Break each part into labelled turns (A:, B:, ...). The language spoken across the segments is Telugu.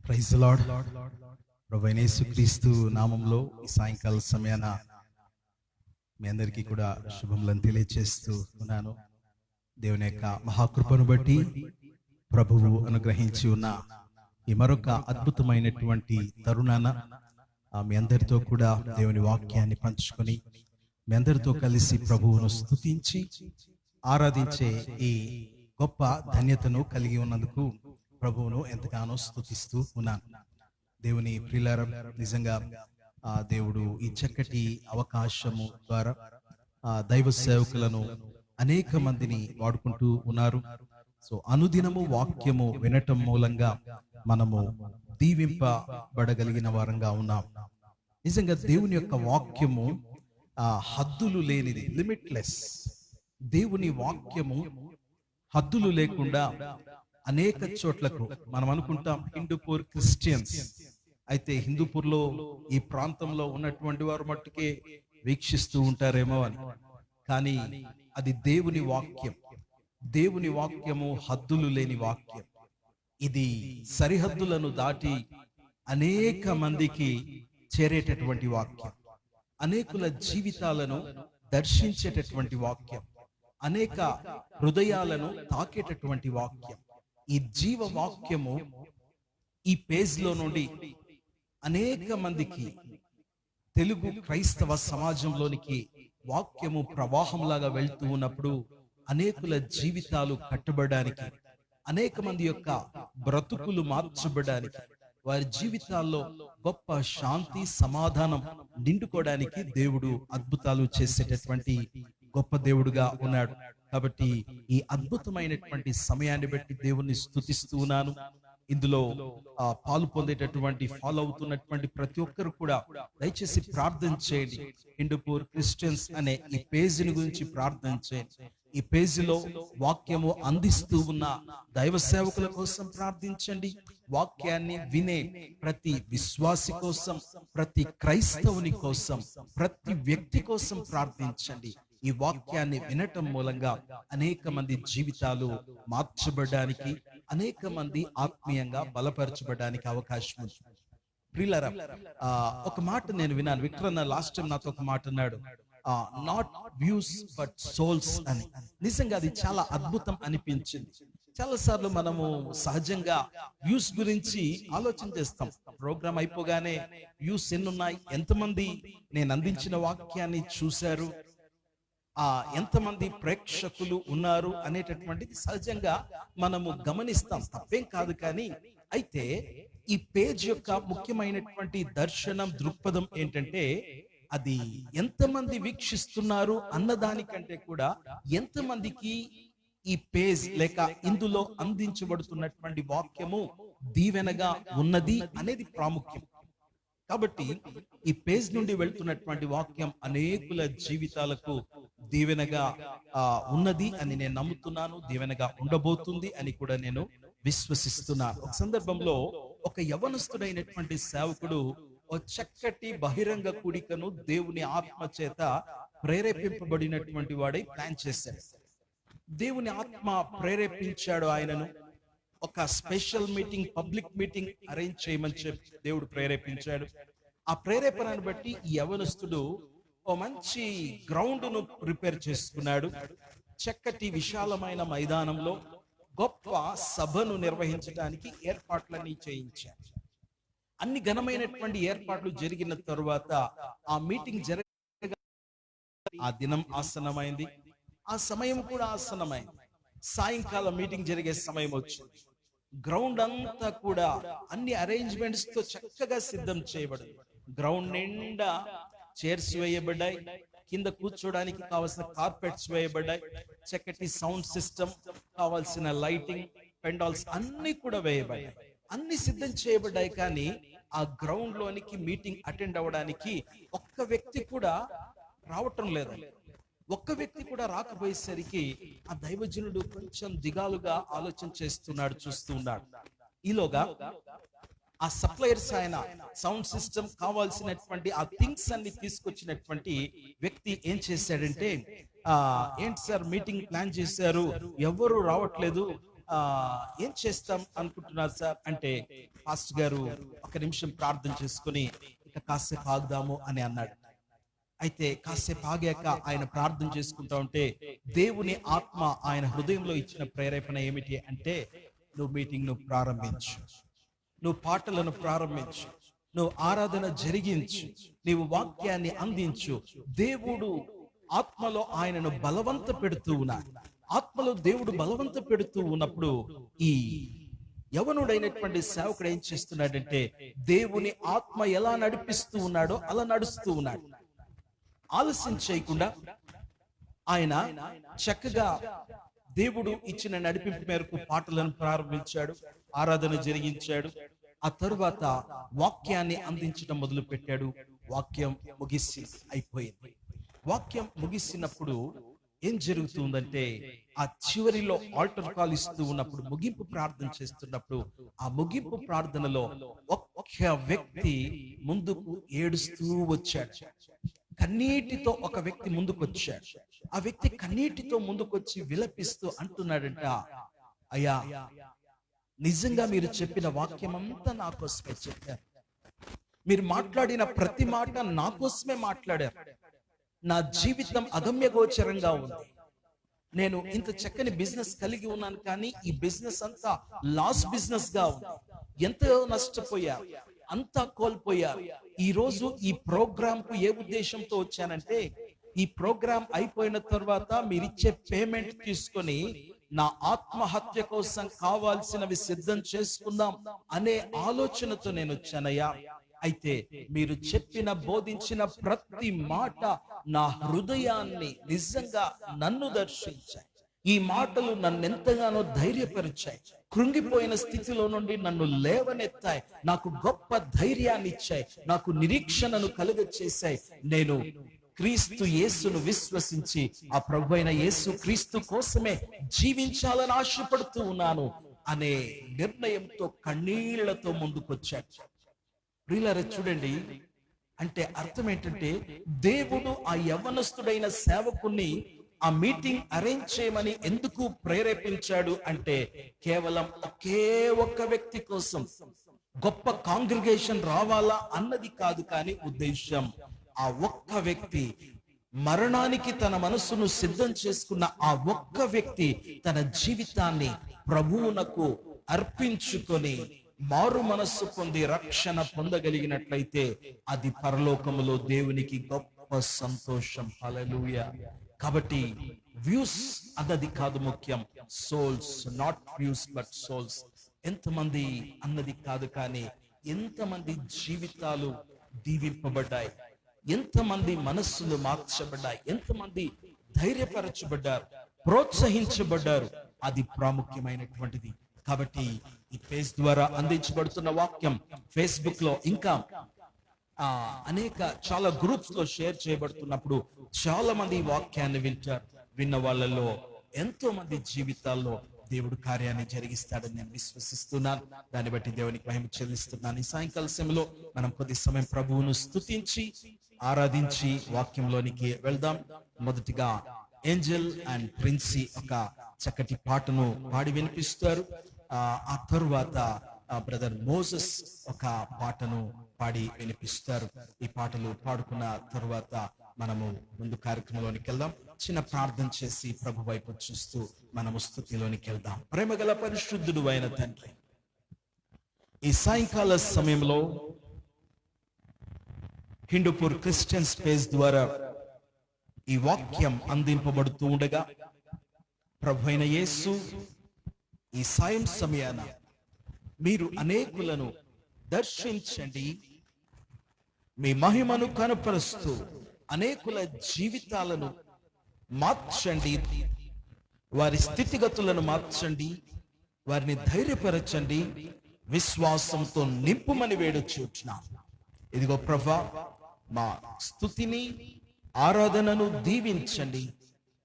A: Praise the lord. ప్రభువైన యేసుక్రీస్తు నామంలో ఈ సాయంకాల సమయాన మీ అందరికీ కూడా శుభములను తెలియజేస్తూ ఉన్నాను. దేవుని యొక్క మహాకృపను బట్టి ప్రభువు అనుగ్రహించి ఉన్న ఈ మరొక అద్భుతమైనటువంటి తరుణాన మీ అందరితో కూడా దేవుని వాక్యాన్ని పంచుకొని మీ అందరితో కలిసి ప్రభువును స్తుతించి ఆరాధించే ఈ గొప్ప ధన్యతను కలిగి ఉన్నందుకు ప్రభువును ఎంతగానో స్తుతిస్తూ ఉన్నాను. దేవుని ప్రియులారా, నిజంగా దేవుడు ఈ చక్కటి అవకాశము ద్వారా దైవ సేవకులను అనేక మందిని వాడుకుంటూ ఉన్నారు. సో అనుదినము వాక్యము వినటం మూలంగా మనము దీవింపబడగలిగిన వారంగా ఉన్నాం. నిజంగా దేవుని యొక్క వాక్యము హద్దులు లేనిది, లిమిట్లెస్. దేవుని వాక్యము హద్దులు లేకుండా అనేక చోట్లకు మనం అనుకుంటాం హిందూపూర్ క్రిస్టియన్స్ అయితే హిందూపూర్లో ఈ ప్రాంతంలో ఉన్నటువంటి వారు మట్టుకే వీక్షిస్తూ ఉంటారేమో అని. కానీ అది దేవుని వాక్యం. దేవుని వాక్యము హద్దులు లేని వాక్యం. ఇది సరిహద్దులను దాటి అనేక మందికి చేరేటటువంటి వాక్యం, అనేకుల జీవితాలను దర్శించేటటువంటి వాక్యం, అనేక హృదయాలను తాకేటటువంటి వాక్యం. ఈ జీవ వాక్యము ఈ పేజ్లో నుండి అనేక మందికి, తెలుగు క్రైస్తవ సమాజంలోనికి వాక్యము ప్రవాహంలాగా వెళ్తూ ఉన్నప్పుడు అనేకుల జీవితాలు కట్టబడడానికి, అనేక మంది యొక్క బ్రతుకులు మార్చబడడానికి, వారి జీవితాల్లో గొప్ప శాంతి సమాధానం నిండుకోవడానికి దేవుడు అద్భుతాలు చేసేటటువంటి గొప్ప దేవుడుగా ఉన్నాడు. కాబట్టి ఈ అద్భుతమైనటువంటి సమయాన్ని బట్టి దేవుణ్ణి స్తుతిస్తూ ఉన్నాను. ఇందులో పాలు పొందేటటువంటి ఫాలో అవుతున్నటువంటి ప్రతి ఒక్కరు కూడా దయచేసి ప్రార్థన చేయండి. హిందూపూర్ క్రిస్టియన్స్ అనే ఈ పేజీని గురించి ప్రార్థన చేయండి. ఈ పేజీలో వాక్యము అందిస్తూ ఉన్న దైవ సేవకుల కోసం ప్రార్థించండి. వాక్యాన్ని వినే ప్రతి విశ్వాసి కోసం, ప్రతి క్రైస్తవుని కోసం, ప్రతి వ్యక్తి కోసం ప్రార్థించండి. ఈ వాక్యాన్ని వినటం మూలంగా అనేక మంది జీవితాలు మార్చబడడానికి, అనేక మంది ఆత్మీయంగా బలపరచబడడానికి అవకాశం ఉంది. ప్రియులారా, ఒక మాట నేను విన్నాను. విక్రన్న లాస్ట్ టైం నాతో ఒక మాట అన్నాడు, నాట్ వ్యూస్ బట్ సోల్స్ అని. నిజంగా అది చాలా అద్భుతం అనిపించింది. చాలా సార్లు మనము సహజంగా వ్యూస్ గురించి ఆలోచన చేస్తాం. ప్రోగ్రామ్ అయిపోగానే వ్యూస్ ఎన్నున్నాయి, ఎంతమంది నేను అందించిన వాక్యాన్ని చూశారు, ఎంతమంది ప్రేక్షకులు ఉన్నారు అనేటటువంటిది సహజంగా మనము గమనిస్తాం. తప్పేం కాదు. కానీ అయితే ఈ పేజ్ యొక్క ముఖ్యమైనటువంటి దర్శనం, దృక్పథం ఏంటంటే, అది ఎంతమంది వీక్షిస్తున్నారు అన్నదానికంటే కూడా ఎంతమందికి ఈ పేజ్ లేక ఇందులో అందించబడుతున్నటువంటి వాక్యము దీవెనగా ఉన్నది అనేది ప్రాముఖ్యం. కాబట్టి ఈ పేజ్ నుండి వెళ్తున్నటువంటి వాక్యం అనేకుల జీవితాలకు దీవెనగా ఉన్నది అని నేను నమ్ముతున్నాను. దీవెనగా ఉండబోతుంది అని కూడా నేను విశ్వసిస్తున్నాను. ఒక సందర్భంలో ఒక యవనస్తుడైనటువంటి సేవకుడు ఒక చక్కటి బహిరంగ కూడికను దేవుని ఆత్మ చేత ప్రేరేపింపబడినటువంటి వాడై ప్లాన్ చేశాడు. దేవుని ఆత్మ ప్రేరేపించాడు ఆయనను. ఒక special meeting, public meeting arrange చేయమని చెప్పి దేవుడు ప్రేరేపించాడు. ఆ ప్రేరేపణను బట్టి ఈ యవనస్తుడు ఓ మంచి గ్రౌండ్ ను ప్రిపేర్ చేసుకున్నాడు. చక్కటి విశాలమైన మైదానంలో గొప్ప సభను నిర్వహించడానికి ఏర్పాట్లన్నీ చేయించాడు. అన్ని ఘనమైనటువంటి ఏర్పాట్లు జరిగిన తరువాత ఆ మీటింగ్ ఆ దినం ఆసన్నమైంది, ఆ సమయం కూడా ఆసన్నమైంది. సాయంకాలం మీటింగ్ జరిగే సమయం వచ్చింది. గ్రౌండ్ అంతా కూడా అన్ని అరేంజ్మెంట్స్ తో చక్కగా సిద్ధం చేయబడింది. గ్రౌండ్ నిండా చైర్స్ వేయబడ్డాయి, కింద కూర్చోడానికి కావాల్సిన కార్పెట్స్ వేయబడ్డాయి, చక్కటి సౌండ్ సిస్టమ్, కావాల్సిన లైటింగ్, పెండాల్స్ అన్ని కూడా వేయబడ్డాయి. అన్ని సిద్ధం చేయబడ్డాయి. కానీ ఆ గ్రౌండ్ లోనికి మీటింగ్ అటెండ్ అవ్వడానికి ఒక్క వ్యక్తి కూడా రావటం లేదు. ఒక్క వ్యక్తి కూడా రాకపోయేసరికి ఆ దైవజనుడు కొంచెం దిగాలుగా ఆలోచన చేస్తున్నాడు, చూస్తూ ఉన్నాడు. ఈలోగా ఆ సప్లయర్స్, ఆయన సౌండ్ సిస్టమ్ కావాల్సినటువంటి ఆ థింగ్స్ అన్ని తీసుకొచ్చినటువంటి వ్యక్తి ఏం చేశాడంటే, ఏంటి సార్ మీటింగ్ ప్లాన్ చేశారు, ఎవరు రావట్లేదు, ఏం చేస్తాం అనుకుంటున్నారు సార్ అంటే, పాస్టర్ గారు ఒక నిమిషం ప్రార్థన చేసుకుని ఇక కాసేపు ఆగుదాము అని అన్నాడు. అయితే కాసేపు ఆగాక ఆయన ప్రార్థన చేసుకుంటా ఉంటే దేవుని ఆత్మ ఆయన హృదయంలో ఇచ్చిన ప్రేరేపణ ఏమిటి అంటే, నువ్వు మీటింగ్ ను ప్రారంభించు, నువ్వు పాటలను ప్రారంభించు, నువ్వు ఆరాధన జరిగించు, నీవు వాక్యాన్ని అందించు. దేవుడు ఆత్మలో ఆయనను బలవంత పెడుతూ ఉన్నాడు. ఆత్మలో దేవుడు బలవంత పెడుతూ ఉన్నప్పుడు ఈ యవనుడైనటువంటి సేవకుడు ఏం చేస్తున్నాడంటే, దేవుని ఆత్మ ఎలా నడిపిస్తూ ఉన్నాడో అలా నడుస్తూ ఉన్నాడు. ఆలస్యం చేయకుండా ఆయన చక్కగా దేవుడు ఇచ్చిన నడిపింపు మేరకు పాటలను ప్రారంభించాడు, ఆరాధన జరిగించాడు. ఆ తరువాత వాక్యాన్ని అందించడం మొదలు పెట్టాడు. వాక్యం ముగిసి అయిపోయింది. వాక్యం ముగిసినప్పుడు ఏం జరుగుతుందంటే, ఆ చివరిలో ఆల్టర్ కాల్ ఇస్తూ ఉన్నప్పుడు, ముగింపు ప్రార్థన చేస్తున్నప్పుడు, ఆ ముగింపు ప్రార్థనలో ఒక్క వ్యక్తి ముందుకు ఏడుస్తూ వచ్చాడు. కన్నీటితో ఒక వ్యక్తి ముందుకు వచ్చాడు. ఆ వ్యక్తి కన్నీటితో ముందుకొచ్చి విలపిస్తూ అంటున్నాడంట, అయ్యా, నిజంగా మీరు చెప్పిన వాక్యం అంతా నా కోసమే చెప్పారు. మీరు మాట్లాడిన ప్రతి మాట నా కోసమే మాట్లాడారు. నా జీవితం అగమ్య గోచరంగా ఉంది. నేను ఇంత చక్కని బిజినెస్ కలిగి ఉన్నాను, కానీ ఈ బిజినెస్ అంతా లాస్ బిజినెస్ గా ఉంది. ఎంతో నష్టపోయారు, అంతా కోల్పోయారు. ఈ రోజు ఈ ప్రోగ్రామ్ కు ఏ ఉద్దేశంతో వచ్చానంటే, ఈ ప్రోగ్రామ్ అయిపోయిన తర్వాత మీరిచ్చే పేమెంట్ తీసుకొని నా ఆత్మహత్య కోసం కావాల్సినవి సిద్ధం చేసుకుందాం అనే ఆలోచనతో నేను వచ్చానయ్యా. అయితే మీరు చెప్పిన బోధించిన ప్రతి మాట నా హృదయాన్ని నిజంగా నన్ను దర్శించాయి. ఈ మాటలు నన్ను ఎంతగానో ధైర్యపరిచాయి. కృంగిపోయిన స్థితిలో నుండి నన్ను లేవనెత్తాయి. నాకు గొప్ప ధైర్యాన్ని ఇచ్చాయి. నాకు నిరీక్షణను కలుగచేశాయి. నేను క్రీస్తు యేసును విశ్వసించి ఆ ప్రభువైన యేసు క్రీస్తు కోసమే జీవించాలని ఆశపడుతూ ఉన్నాను అనే నిర్ణయంతో కన్నీళ్లతో ముందుకొచ్చాడు. ప్రియులారా, చూడండి, అంటే అర్థం ఏంటంటే, దేవుడు ఆ యవ్వనస్తుడైన సేవకుని ఆ మీటింగ్ అరేంజ్ చేయమని ఎందుకు ప్రేరేపించాడు అంటే, కేవలం ఒకే ఒక్క వ్యక్తి కోసం, గొప్ప కాంగ్రిగేషన్ రావాలా అన్నది కాదు. కానీ ఉద్దేశం, ఆ ఒక్క వ్యక్తి మరణానికి తన మనసును సిద్ధం చేసుకున్న ఆ ఒక్క వ్యక్తి తన జీవితాన్ని ప్రభువునకు అర్పించుకొని మారు మనస్సు పొంది రక్షణ పొందగలిగినట్లయితే అది పరలోకములో దేవునికి గొప్ప సంతోషం. హల్లెలూయా. కాబట్టి వ్యూస్ అన్నది కాదు ముఖ్యం, souls, not views but souls. ఎంతమంది అన్నది కాదు, కానీ ఎంతమంది జీవితాలు దీవింపబడ్డాయి, ఎంతమంది మనస్సులు మార్చబడ్డాయి, ఎంతమంది ధైర్యపరచబడ్డారు, ప్రోత్సహించబడ్డారు, అది ప్రాముఖ్యమైనటువంటిది. కాబట్టి ఈ పేజ్ ద్వారా అందించబడుతున్న వాక్యం ఫేస్బుక్ లో ఇంకా చాలా గ్రూప్స్ లో షేర్ చేయబడుతున్నప్పుడు చాలా మంది వాక్యాన్ని వింటారు. విన్న వాళ్ళలో ఎంతో మంది జీవితాల్లో దేవుడు కార్యాన్ని జరిగిస్తాడని నేను విశ్వసిస్తున్నాను. దాన్ని బట్టి దేవునికి మహిమ చెల్లిస్తున్నాను. ఈ సాయంకాల సమయంలో మనం కొద్ది సమయం ప్రభువును స్తుతించి ఆరాధించి వాక్యంలోనికి వెళ్దాం. మొదటిగా ఏంజెల్ అండ్ ప్రిన్సీ ఒక చక్కటి పాటను పాడి వినిపిస్తారు. ఆ తరువాత బ్రదర్ మోసెస్ ఒక పాటను పాడి వినిపిస్తారు. ఈ పాటలు పాడుకున్న తరువాత మనము ముందు కార్యక్రమంలోనికి వెళ్దాం. చిన్న ప్రార్థన చేసి ప్రభు వైపు చూస్తూ మనము స్తుతిలోనికి వెళ్దాం. ప్రేమగల పరిశుద్ధుడు అయిన తండ్రి, ఈ సాయంకాల సమయంలో హిందూపూర్ క్రిస్టియన్ స్పేస్ ద్వారా ఈ వాక్యం అందింపబడుతూ ఉండగా, ప్రభు అయిన యేసు, ఈ సాయం సమయాన మీరు అనేకులను దర్శించండి, మీ మహిమను కనపరుస్తూ అనేకుల జీవితాలను మార్చండి, వారి స్థితిగతులను మార్చండి, వారిని ధైర్యపరచండి, విశ్వాసంతో నింపుమని వేడుచున్నాం. ఇదిగో ప్రభా, మా స్తుతిని ఆరాధనను దీవించండి.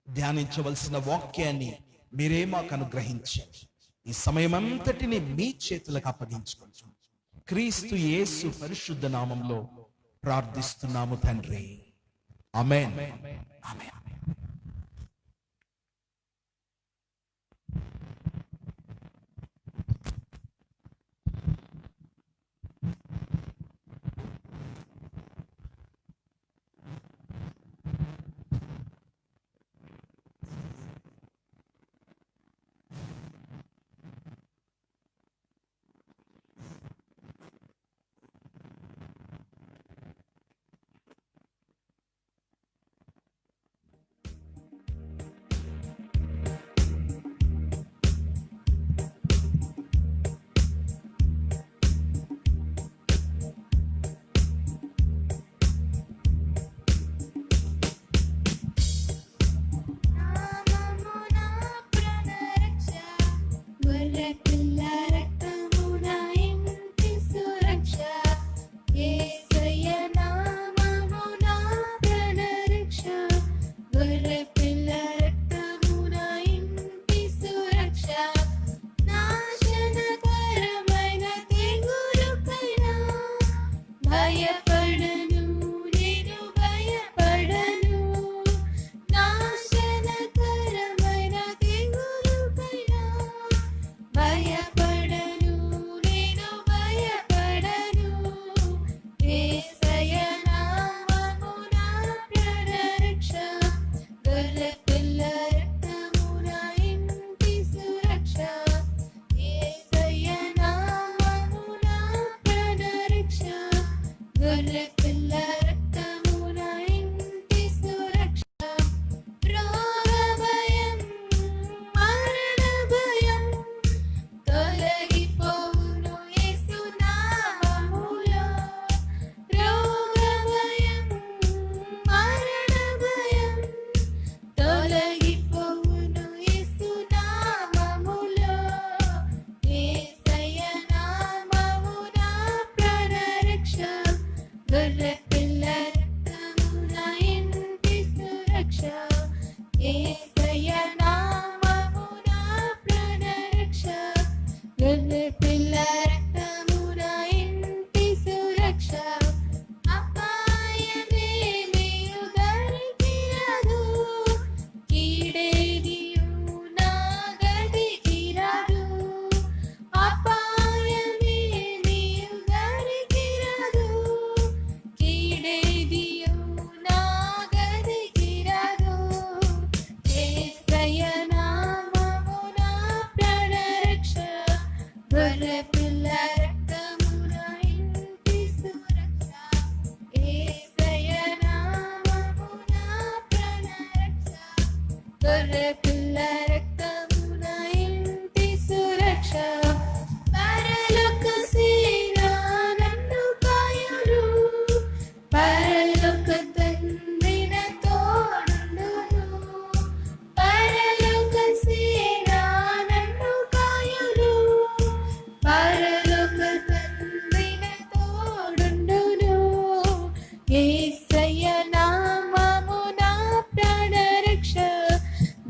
A: ధ్యానించవలసిన వాక్యాన్ని మీరే మాకు అనుగ్రహించండి. ఈ సమయమంతటిని మీ చేతులకు అప్పగించుకుంటాం. క్రీస్తు యేసు పరిశుద్ధ నామంలో ప్రార్థిస్తున్నాము తండ్రి. ఆమేన్. ఆమేన్.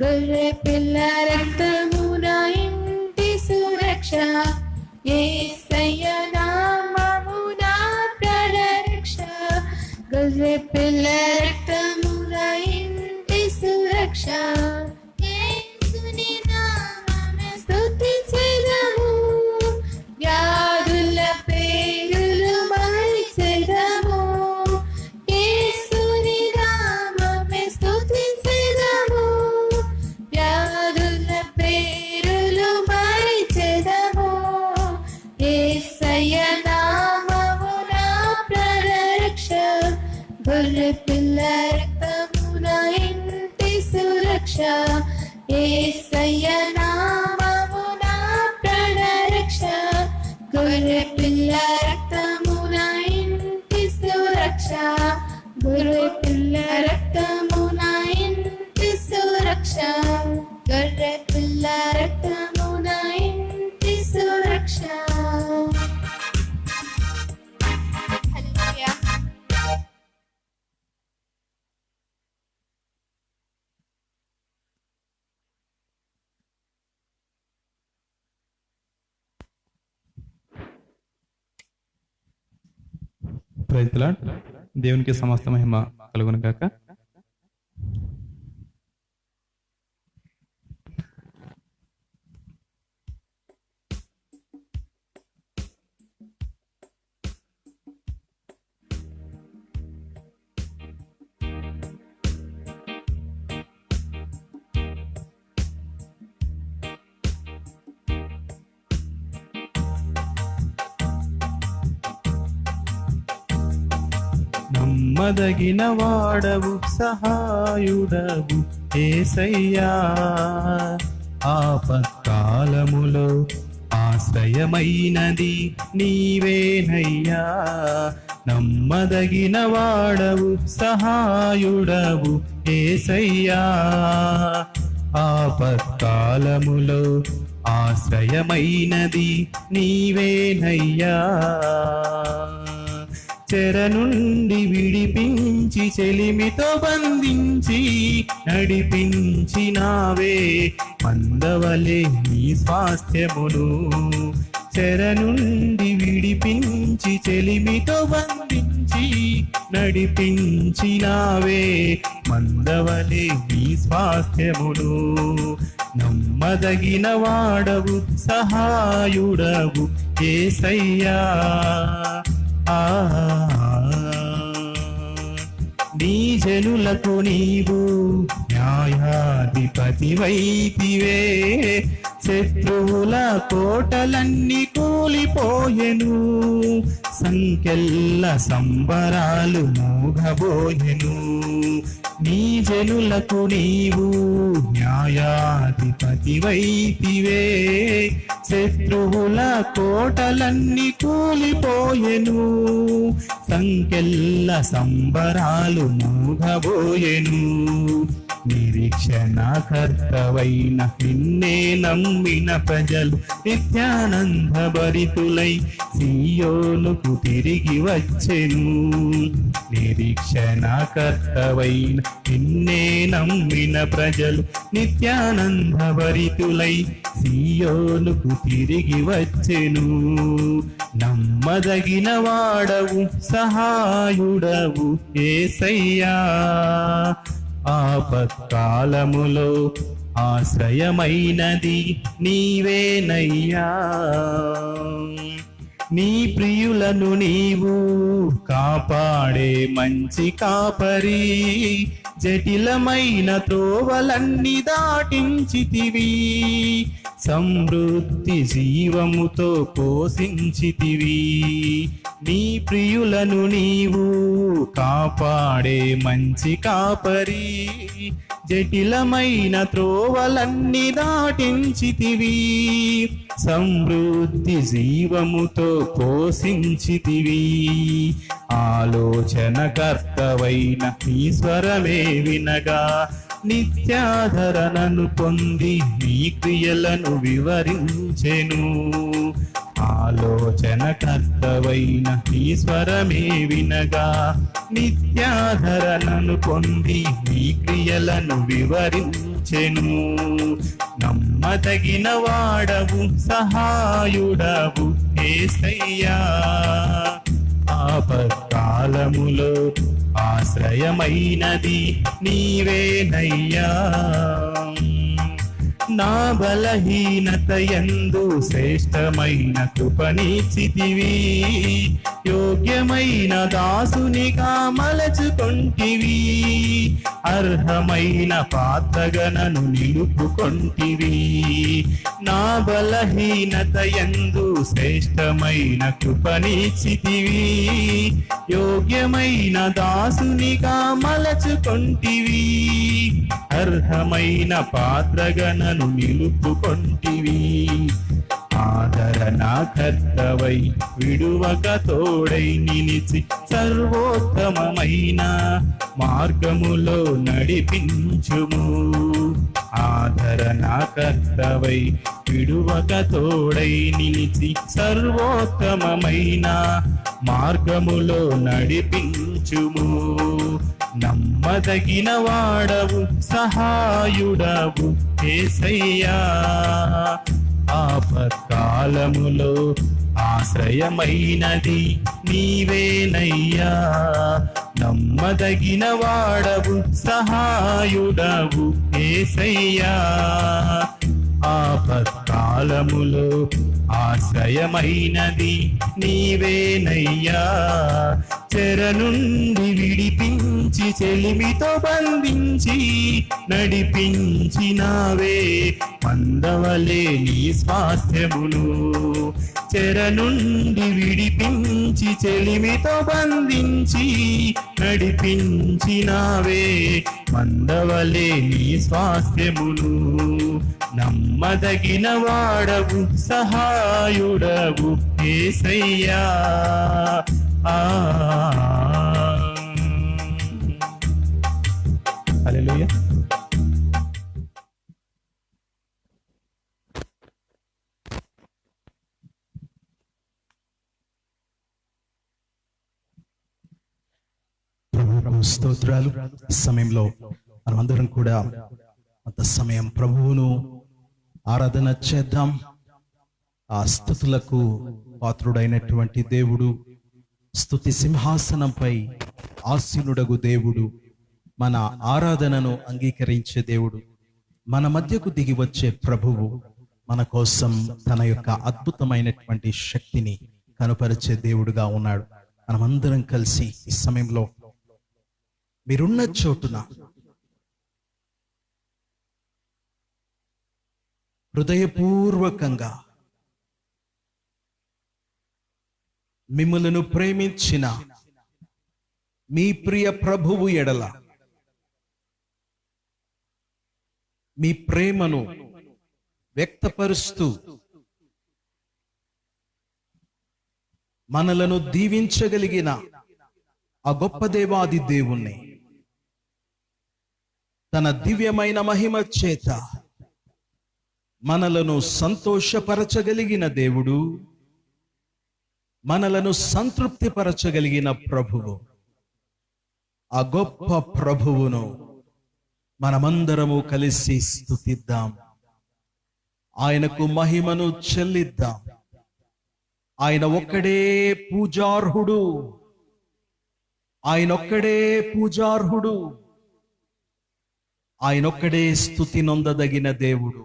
B: గొర్రె పిల్ల రక్తమున ఇంటి సురక్ష, యేసయ్య నామమున ప్రాణరక్ష. గొర్రె పిల్ల రక్తమున ఇంటి సురక్ష, యేసుని నామమున స్తుతించెదము, వ్యాధుల పేరులు మార్చెదము. యేసుని నామమున స్తుతించెదము, వ్యాధుల పేరులు మార్చెదము. యేసయ్య నామమున ప్రాణరక్ష, గొర్రె పిల్ల రక్తమున ఇంటి సురక్ష. యేసయ్య నామమున ప్రాణరక్ష, గొర్రె పిల్ల రక్తమున ఇంటి సురక్ష. గొర్రె పిల్ల రక్తమున ఇంటి సురక్ష, గొర్రె పిల్ల రక్తమున ఇంటి సురక్ష. హల్లెలూయా.
C: Praise the lord. దేవునికి సమస్త మహిమ కలుగును గాక. నమ్మదగిన వాడవు, సహాయుడవు యేసయ్యా. ఆపత్కాలములో ఆశ్రయమైనది నీవేనయ్యా. నమ్మదగిన వాడవు, సహాయుడవు యేసయ్యా. ఆపత్కాలములో ఆశ్రయమైనది నీవేనయ్యా. చెర నుండి విడిపించి చెలిమితో బంధించి నడిపించినావే మందవలే నీ స్వాస్థ్యమును. చెర నుండి విడిపించి చెలిమితో బంధించి నడిపించినావే మందవలే నీ స్వాస్థ్యమును. నమ్మదగిన వాడవు, సహాయుడవు యేసయ్యా. నీ జనులకు నీవు న్యాయాధిపతి వైతివే. శత్రువుల కోటలన్నీ కూలిపోయెను, సంఖ్యల్ల సంబరాలు మూగబోయెను. నీ జనులకు నీవు న్యాయాధిపతి వైతివే. శత్రువుల కోటలన్నీ కూలిపోయెను, సంఖ్యల్ల సంబరాలు మూగబోయెను. నిరీక్షణకర్తవైన నిన్నే నమ్మిన ప్రజలు నిత్యానంద భరితులై సియోనుకు తిరిగి వచ్చెను. నిరీక్షణకర్తవైన నిన్నే నమ్మిన ప్రజలు నిత్యానంద భరితులై సియోనుకు తిరిగి వచ్చెను. నమ్మదగిన వాడవు సహాయుడవు యేసయ్యా, ఆపత్కాలములో ఆశ్రయమైనది నీవేనయ్యా. నీ ప్రియులను నీవు కాపాడే మంచి కాపరి, జటిలమైన త్రోవలన్నీ దాటించితివి, సమృద్ధి జీవముతో పోషించితివి. నీ ప్రియులను నీవు కాపాడే మంచి కాపరి, జటిలమైన త్రోవలన్నీ దాటించితివి, సమృద్ధి జీవముతో పోషించితివి. ఆలోచనకర్తవైన నీ స్వరమే వినగా నిత్యాధరణను పొంది నీ క్రియలను వివరించెను. ఆలోచనకర్తవైన నీ స్వరమే వినగా నిత్యాధరణను పొంది నీ క్రియలను వివరించెను. నమ్మదగిన వాడవు సహాయుడవు యేసయ్యా, ఆపత్కాలములో ఆశ్రయమైనది నీవేనయ్యా. నా బలహీనత యందు శ్రేష్టమైన కృపనిచ్చితివి, యోగ్యమైన దాసునిగా మలచుకొంటివి, అర్హమైన పాత్రగా నన్ను నిలుపుకొంటివి. నా బలహీనత యందు శ్రేష్టమైన కృపనిచ్చితివి, యోగ్యమైన దాసునిగా మలచుకొంటివి, అర్హమైన పాత్రగా నన్ను నిలుపుకొంటివి. ఆదరణకర్తవై విడువక తోడై నిలిచి సర్వోత్తమమైన మార్గములో నడిపించుము. ఆదరణకర్తవై విడువక తోడై నిలిచి సర్వోత్తమమైన మార్గములో నడిపించుము. నమ్మదగిన వాడవు సహాయుడవు యేసయ్యా, ఆపత్కాలములో ఆశ్రయమైనది నీవేనయ్యా. నమ్మదగిన వాడవు సహాయుడవు యేసయ్యా, ఆపత్కాలములో ఆశ్రయమైనది నీవేనయ్యా. చెర నుండి విడిపించి చెలిమితో బంధించి నడిపించినావే మందవలే నీ స్వాస్థ్యమును. చెర నుండి విడిపించి చెలిమితో బంధించి నడిపించినావే మందవలే నీ స్వాస్థ్యమును. నమ్మదగిన వాడవు సహాయుడవు యేసయ్యా. హల్లెలూయా.
A: ప్రభు స్తోత్రాలు. ఈ సమయంలో మనమందరం కూడా అంత సమయం ప్రభువును ఆరాధన చేద్దాం. ఆ స్తుతులకు పాత్రుడైనటువంటి దేవుడు, స్తుతి సింహాసనంపై ఆసీనుడగు దేవుడు, మన ఆరాధనను అంగీకరించే దేవుడు, మన మధ్యకు దిగి వచ్చే ప్రభువు, మన కోసం తన యొక్క అద్భుతమైనటువంటి శక్తిని కనుపరిచే దేవుడుగా ఉన్నాడు. మనమందరం కలిసి ఈ సమయంలో మీరున్న చోటున హృదయపూర్వకంగా మిమ్ములను ప్రేమించిన మీ ప్రియ ప్రభువు ఎడల మీ ప్రేమను వ్యక్తపరుస్తూ మనలను దీవించగలిగిన ఆ గొప్ప దేవాది దేవుణ్ణి తన దివ్యమైన మహిమ చేత మనలను సంతోషపరచగలిగిన దేవుడు, మనలను సంతృప్తిపరచగలిగిన ప్రభువు, ఆ గొప్ప ప్రభువును మనమందరము కలిసి స్తుతిద్దాం. ఆయనకు మహిమను చెల్లిద్దాం. ఆయన ఒక్కడే పూజార్హుడు. ఆయనొక్కడే పూజార్హుడు. ఆయనొక్కడే స్తుతి నొందదగిన దేవుడు.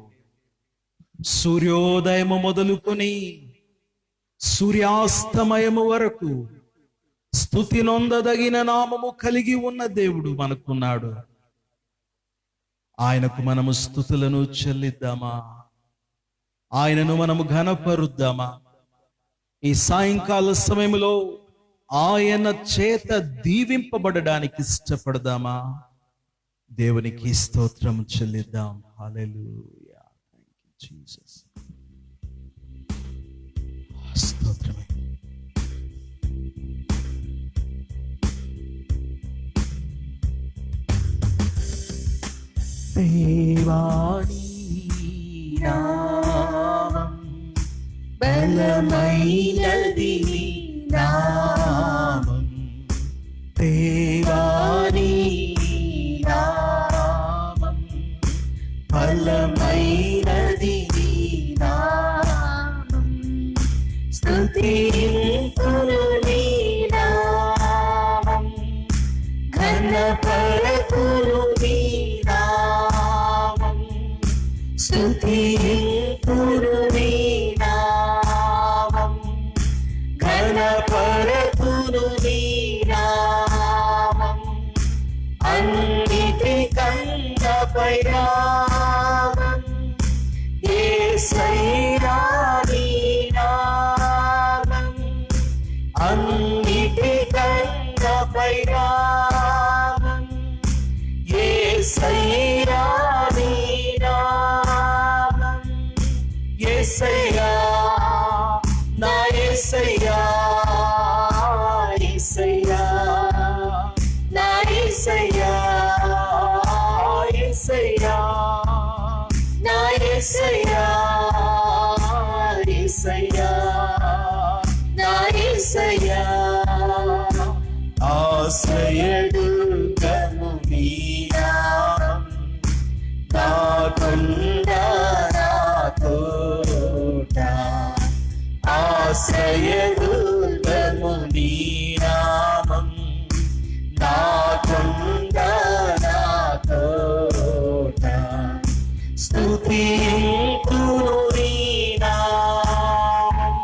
A: సూర్యోదయము మొదలుకొని సూర్యాస్తమయము వరకు స్తుతి నొందదగిన నామము కలిగి ఉన్న దేవుడు మనకున్నాడు. ఆయనకు మనము స్తుతులను చెల్లిద్దామా? ఆయనను మనము ఘనపరుద్దామా? ఈ సాయంకాల సమయంలో ఆయన చేత దీవింపబడడానికి ఇష్టపడదామా? దేవునికి స్తోత్రం చెల్లిద్దాం. హల్లెలూయా. Thank you Jesus. స్తోత్రమే.
D: దేవాని నామం బలమైనది నామం, దేవాని నామం బలమైనది నామం, స్తుతింతును నీ నామం, ఘనపరతును నీ నామం, స్తుతింతును నీ నామం, ఘనపరతును నీ నామం, అన్నిటికన్నా నామం యేసయ్యా నీ నామం, అన్నిటికన్నా నామం యేసయ్యా నీ నామం, యేసయ్యా నా యేసయ్యా, యేసయ్యా నా యేసయ్యా, యేసయ్యా నా యేసయ్యా, యేసయ్యా నా యేసయ్యా, ఆశ్రయదుర్గము నీ నామం, నా కొండ నా కోట, ఆశ్రయదుర్గము నీ నామం, నా కొండ నా కోట, స్తుతింతును నీ నామం,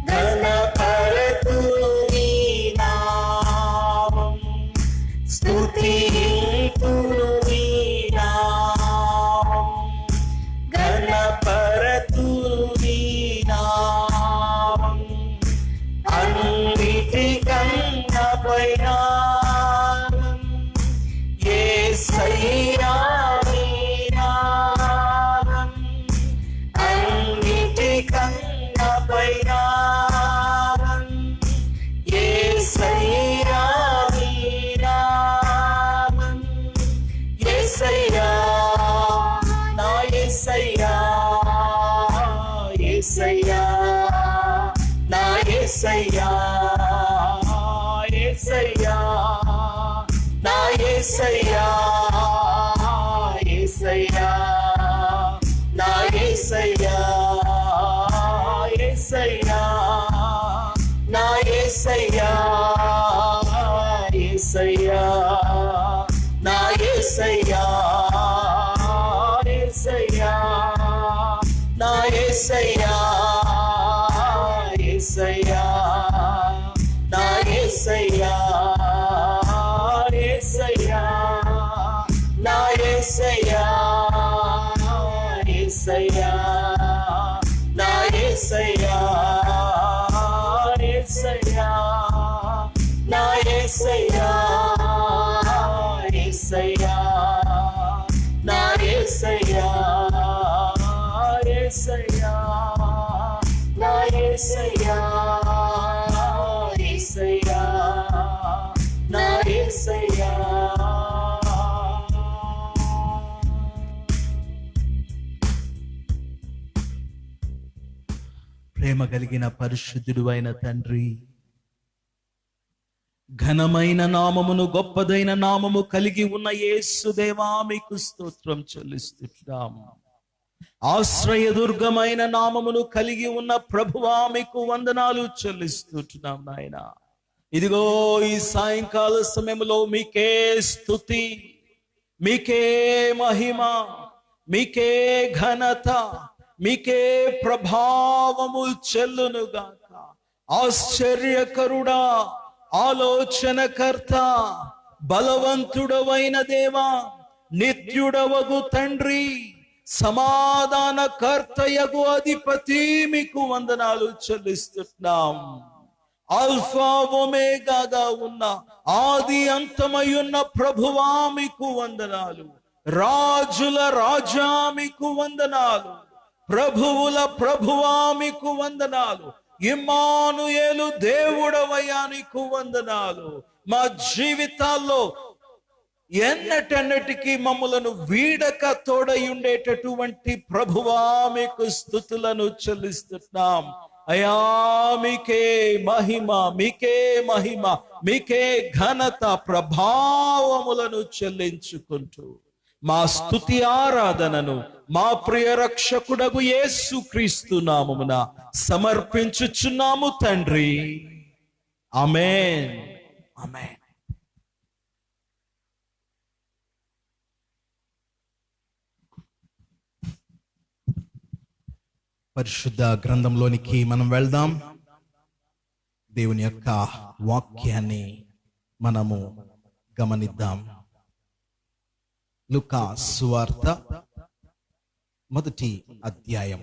D: ఘనపరతును నీ నామం, స్తుతింతును నీ నామం, ఘనపరతును నీ నామం, అన్నిటికన్నా నామం యేసయ్యా నీ నామం, అన్నిటికన్నా నామం యేసయ్యా నీ నామం, యేసయ్యా నా యేసయ్యా, యేసయ్యా నా యేసయ్యా, యేసయ్యా నా యేసయ్యా, యేసయ్యా నా యేసయ్యా, యేసయ్యా నా యేసయ్యా, యేసయ్యా నా యేసయ్యా, యేసయ్యా నా యేసయ్యా, యేసయ్యా నా యేసయ్యా, యేసయ్యా నా యేసయ్యా, యేసయ్యా నా యేసయ్యా, యేసయ్యా నా యేసయ్యా, యేసయ్యా నా యేసయ్యా, యేసయ్యా నా యేసయ్యా, యేసయ్యా నా యేసయ్యా.
A: ప్రేమ కలిగిన పరిశుద్ధుడు అయిన తండ్రి, ఘనమైన నామమును గొప్పదైన నామము కలిగి ఉన్న యేసుదేవా మీకు స్తోత్రం చెల్లిస్తున్నాం. ఆశ్రయదుర్గమైన నామమును కలిగి ఉన్న ప్రభువా మీకు వందనాలు చెల్లిస్తున్నాం నాయన. ఇదిగో ఈ సాయంకాల సమయంలో మీకే స్తుతి, మీకే మహిమ, మీకే ఘనత, మీకే ప్రభావము చెల్లునుగాక. ఆశ్చర్యకరుడా, ఆలోచనకర్త, బలవంతుడవైన దేవా, నిత్యుడవగు తండ్రి, సమాధానకర్తయగు అధిపతి మీకు వందనాలు చెల్లిస్తున్నాం. ఆల్ఫా ఒమేగాగా ఉన్న ఆది అంతమయున్న ప్రభువా మీకు వందనాలు. రాజుల రాజా మీకు వందనాలు. ప్రభువుల ప్రభువా మీకు వందనాలు. ఇమ్మానుయేలు దేవుడవయ్యా నీకు వందనాలు. మా జీవితాల్లో ఎన్నటన్నిటికీ మమ్ములను వీడక తోడై ఉండేటటువంటి ప్రభువా మీకు స్తుతులను చెల్లిస్తున్నాం. అయా మీకే మహిమ, మీకే మహిమ, మీకే ఘనత ప్రభావములను చెల్లించుకుంటూ మా స్తుతి ఆరాధనను మా ప్రియ రక్షకుడగు యేసు క్రీస్తు నామమున సమర్పించుచున్నాము తండ్రి. ఆమేన్, ఆమేన్. పరిశుద్ధ గ్రంథంలోనికి మనం వెళ్దాం. దేవుని యొక్క వాక్యాన్ని మనము గమనిద్దాం. లూకా సువార్త 1వ అధ్యాయం.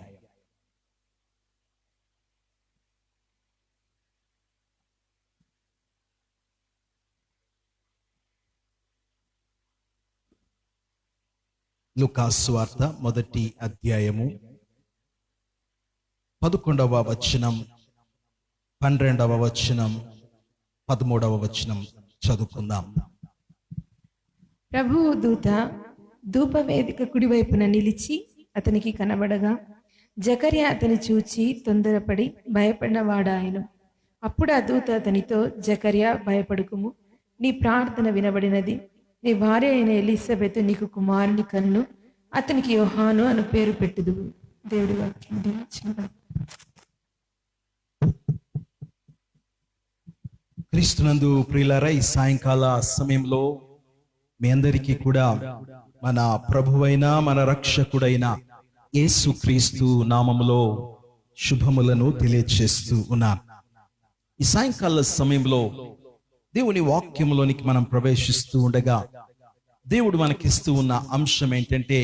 A: లూకా సువార్త 1వ అధ్యాయము 11వ వచనం, 12వ వచనం, 13వ వచనం చదువుకుందాం.
E: ప్రభువు దూత ధూపవేదిక కుడివైపున నిలిచి అతనికి కనబడగా జకర్యా అతని చూచి తొందరపడి భయపడినవాడాయను. అప్పుడు ఆ దూత అతనితో, జకర్యా భయపడుకుము, నీ ప్రార్థన వినబడినది. నీ భార్య అయిన ఎలిజబెతు నీకు కుమారుని కన్ను, అతనికి యోహాను అను పేరు పెట్టుదువు. దేవుడి వాక్యం దీవించును.
A: క్రీస్తునందు ప్రియులారా, ఈ సాయంకాల సమయంలో మీ అందరికీ కూడా మన ప్రభువైన మన రక్షకుడైన యేసు క్రీస్తు నామములో శుభములను తెలియజేస్తూ ఉన్నాను. ఈ సాయంకాల సమయంలో దేవుని వాక్యంలోనికి మనం ప్రవేశిస్తూ ఉండగా దేవుడు మనకిస్తూ ఉన్న అంశం ఏంటంటే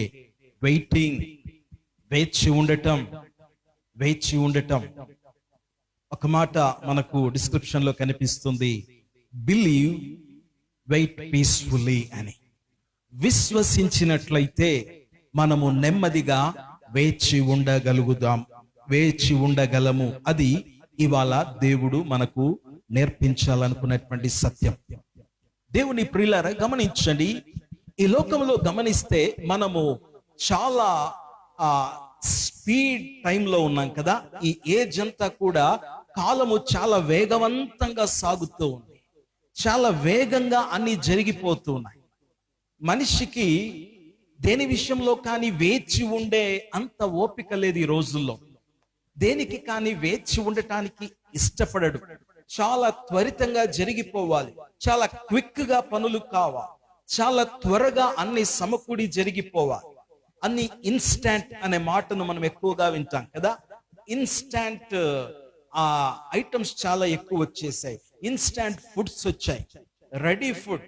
A: వెయిటింగ్, వేచి ఉండటం, వేచి ఉండటం. ఒక మాట మనకు డిస్క్రిప్షన్ లో కనిపిస్తుంది, బిలీవ్, వెయిట్ పీస్ఫుల్లీ అని. విశ్వసించినట్లయితే మనము నెమ్మదిగా వేచి ఉండగలుగుదాం, వేచి ఉండగలము. అది ఇవాళ దేవుడు మనకు నేర్పించాలనుకున్నటువంటి సత్యం. దేవుని ప్రియులారా గమనించండి, ఈ లోకంలో గమనిస్తే మనము చాలా స్పీడ్ టైంలో ఉన్నాం కదా. ఈ ఏజ్ అంతా కూడా కాలము చాలా వేగవంతంగా సాగుతూ ఉంది, చాలా వేగంగా అన్ని జరిగిపోతూ ఉన్నాయి. మనిషికి దేని విషయంలో కానీ వేచి ఉండే అంత ఓపిక లేదు ఈ రోజుల్లో. దేనికి కానీ వేచి ఉండటానికి ఇష్టపడడు. చాలా త్వరితంగా జరిగిపోవాలి, చాలా క్విక్ గా పనులు కావాలి, చాలా త్వరగా అన్ని సమకూడి జరిగిపోవాలి. అన్ని ఇన్స్టాంట్ అనే మాటను మనం ఎక్కువగా వింటాం కదా. ఇన్స్టాంట్ ఐటమ్స్ చాలా ఎక్కువ వచ్చేసాయి. ఇన్స్టాంట్ ఫుడ్స్ వచ్చాయి, రెడీ ఫుడ్,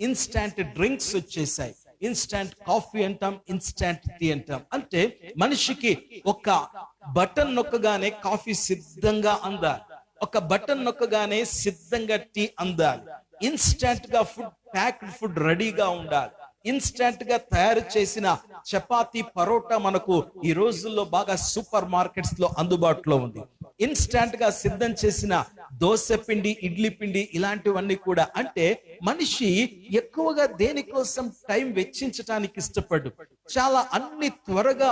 A: ఇన్స్టాంట్ డ్రింక్స్ వచ్చేసాయి. ఇన్స్టాంట్ కాఫీ అంటాం, ఇన్స్టాంట్ టీ అంటాం. అంటే మనిషికి ఒక బటన్ నొక్కగానే కాఫీ సిద్ధంగా అందాలి, ఒక బటన్ నొక్కగానే సిద్ధంగా టీ అందాలి. ఇన్స్టాంట్ గా ఫుడ్, ప్యాక్డ్ ఫుడ్ రెడీగా ఉండాలి. ఇన్స్టాంట్ గా తయారు చేసిన చపాతీ, పరోటా మనకు ఈ రోజుల్లో బాగా సూపర్ మార్కెట్స్ లో అందుబాటులో ఉంది. ఇన్స్టాంట్ గా సిద్ధం చేసిన దోశ పిండి, ఇడ్లీ పిండి, ఇలాంటివన్నీ కూడా. అంటే మనిషి ఎక్కువగా దేనికోసం టైం వెచ్చించడానికి ఇష్టపడు, చాలా అన్ని త్వరగా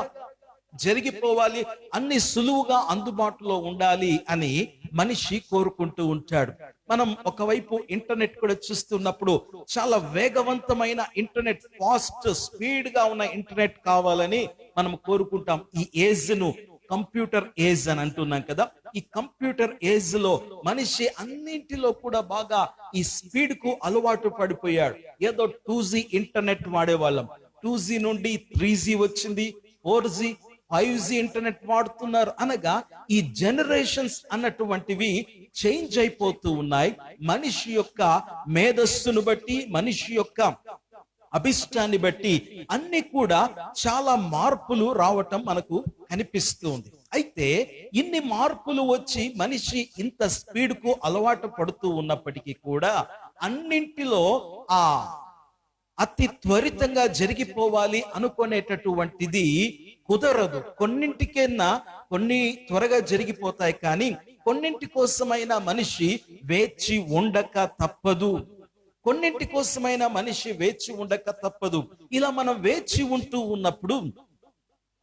A: జరిగిపోవాలి, అన్ని సులువుగా అందుబాటులో ఉండాలి అని మనిషి కోరుకుంటూ ఉంటాడు. మనం ఒకవైపు ఇంటర్నెట్ కూడా చూస్తున్నప్పుడు చాలా వేగవంతమైన ఇంటర్నెట్, ఫాస్ట్ స్పీడ్ గా ఉన్న ఇంటర్నెట్ కావాలని మనం కోరుకుంటాం. ఈ ఏజ్ ను కంప్యూటర్ ఏజ్ అని అంటున్నాం కదా. ఈ కంప్యూటర్ ఏజ్ లో మనిషి అన్నింటిలో కూడా బాగా ఈ స్పీడ్ కు అలవాటు పడిపోయాడు. ఏదో 2G ఇంటర్నెట్ వాడేవాళ్ళం, 2G నుండి 3G వచ్చింది, 4G 5G ఇంటర్నెట్ వాడుతున్నారు. అనగా ఈ జనరేషన్స్ అన్నటువంటివి చేంజ్ అయిపోతూ ఉన్నాయి. మనిషి యొక్క మేధస్సును బట్టి, మనిషి యొక్క అభిష్టాన్ని బట్టి అన్ని కూడా చాలా మార్పులు రావటం మనకు కనిపిస్తుంది. అయితే ఇన్ని మార్పులు వచ్చి మనిషి ఇంత స్పీడ్ కు అలవాటు పడుతూ ఉన్నప్పటికీ కూడా అన్నింటిలో ఆ అతి త్వరితంగా జరిగిపోవాలి అనుకునేటటువంటిది కుదరదు. కొన్నింటికైనా కొన్ని త్వరగా జరిగిపోతాయి, కానీ కొన్నింటి కోసమైనా మనిషి వేచి ఉండక తప్పదు. కొన్నింటి కోసమైనా మనిషి వేచి ఉండక తప్పదు. ఇలా మనం వేచి ఉంటూ ఉన్నప్పుడు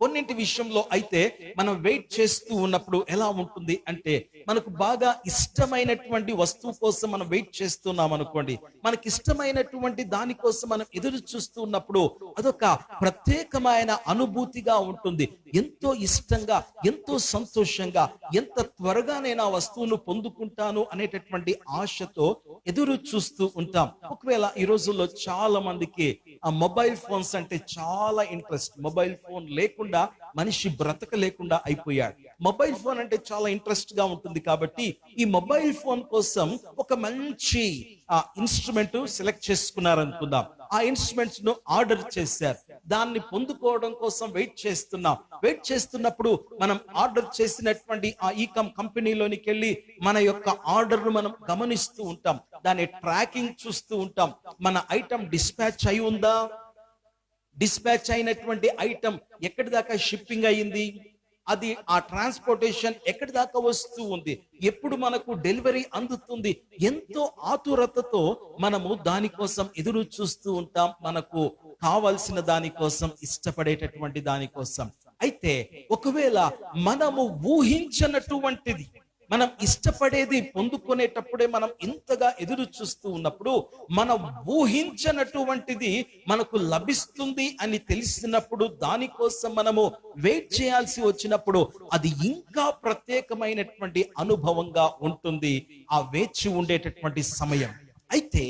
A: కొన్నింటి విషయంలో అయితే మనం వెయిట్ చేస్తూ ఉన్నప్పుడు ఎలా ఉంటుంది అంటే, మనకు బాగా ఇష్టమైనటువంటి వస్తువు కోసం మనం వెయిట్ చేస్తున్నాం అనుకోండి, మనకి ఇష్టమైనటువంటి దానికోసం మనం ఎదురు చూస్తూ ఉన్నప్పుడు అదొక ప్రత్యేకమైన అనుభూతిగా ఉంటుంది. ఎంతో ఇష్టంగా, ఎంతో సంతోషంగా, ఎంత త్వరగా నేను ఆ వస్తువును పొందుకుంటాను అనేటటువంటి ఆశతో ఎదురు చూస్తూ ఉంటాం. ఒకవేళ ఈ రోజుల్లో చాలా మందికి ఆ మొబైల్ ఫోన్స్ అంటే చాలా ఇంట్రెస్ట్. మొబైల్ ఫోన్ లేకుండా మనిషి బ్రతకలేకుండా అయిపోయాడు. మొబైల్ ఫోన్ అంటే చాలా ఇంట్రెస్ట్ గా ఉంటుంది కాబట్టి ఈ మొబైల్ ఫోన్ కోసం ఒక మంచి ఇన్స్ట్రుమెంట్ సెలెక్ట్ చేసుకున్నారనుకుందాం. ఆ ఇన్స్ట్రుమెంట్స్ ను ఆర్డర్ చేశారు. దాన్ని పొందుకోవడం కోసం వెయిట్ చేస్తున్నాం. వెయిట్ చేస్తున్నప్పుడు మనం ఆర్డర్ చేసినటువంటి ఆ ఈకామ్ కంపెనీలోనికి వెళ్ళి మన యొక్క ఆర్డర్ ను మనం గమనిస్తూ ఉంటాం. దాని ట్రాకింగ్ చూస్తూ ఉంటాం. మన ఐటమ్ డిస్పాచ్ అయి ఉందా, డిస్పాచ్ అయినటువంటి ఐటమ్ ఎక్కడి దాకా షిప్పింగ్ అయ్యింది, అది ఆ ట్రాన్స్పోర్టేషన్ ఎక్కడి దాకా వస్తూ ఉంది, ఎప్పుడు మనకు డెలివరీ అందుతుంది, ఎంతో ఆతురతతో మనము దానికోసం ఎదురు చూస్తూ ఉంటాం. మనకు కావలసిన దానికోసం, ఇష్టపడేటటువంటి దానికోసం. అయితే ఒకవేళ మనము ఊహించనటువంటిది, మనం ఇష్టపడేది పొందుకునేటప్పుడే మనం ఇంతగా ఎదురు చూస్తూ ఉన్నప్పుడు, మనం ఊహించనటువంటిది మనకు లభిస్తుంది అని తెలిసినప్పుడు, దానికోసం మనము వెయిట్ చేయాల్సి వచ్చినప్పుడు అది ఇంకా ప్రత్యేకమైనటువంటి అనుభవంగా ఉంటుంది ఆ వేచి ఉండేటటువంటి సమయం. అయితే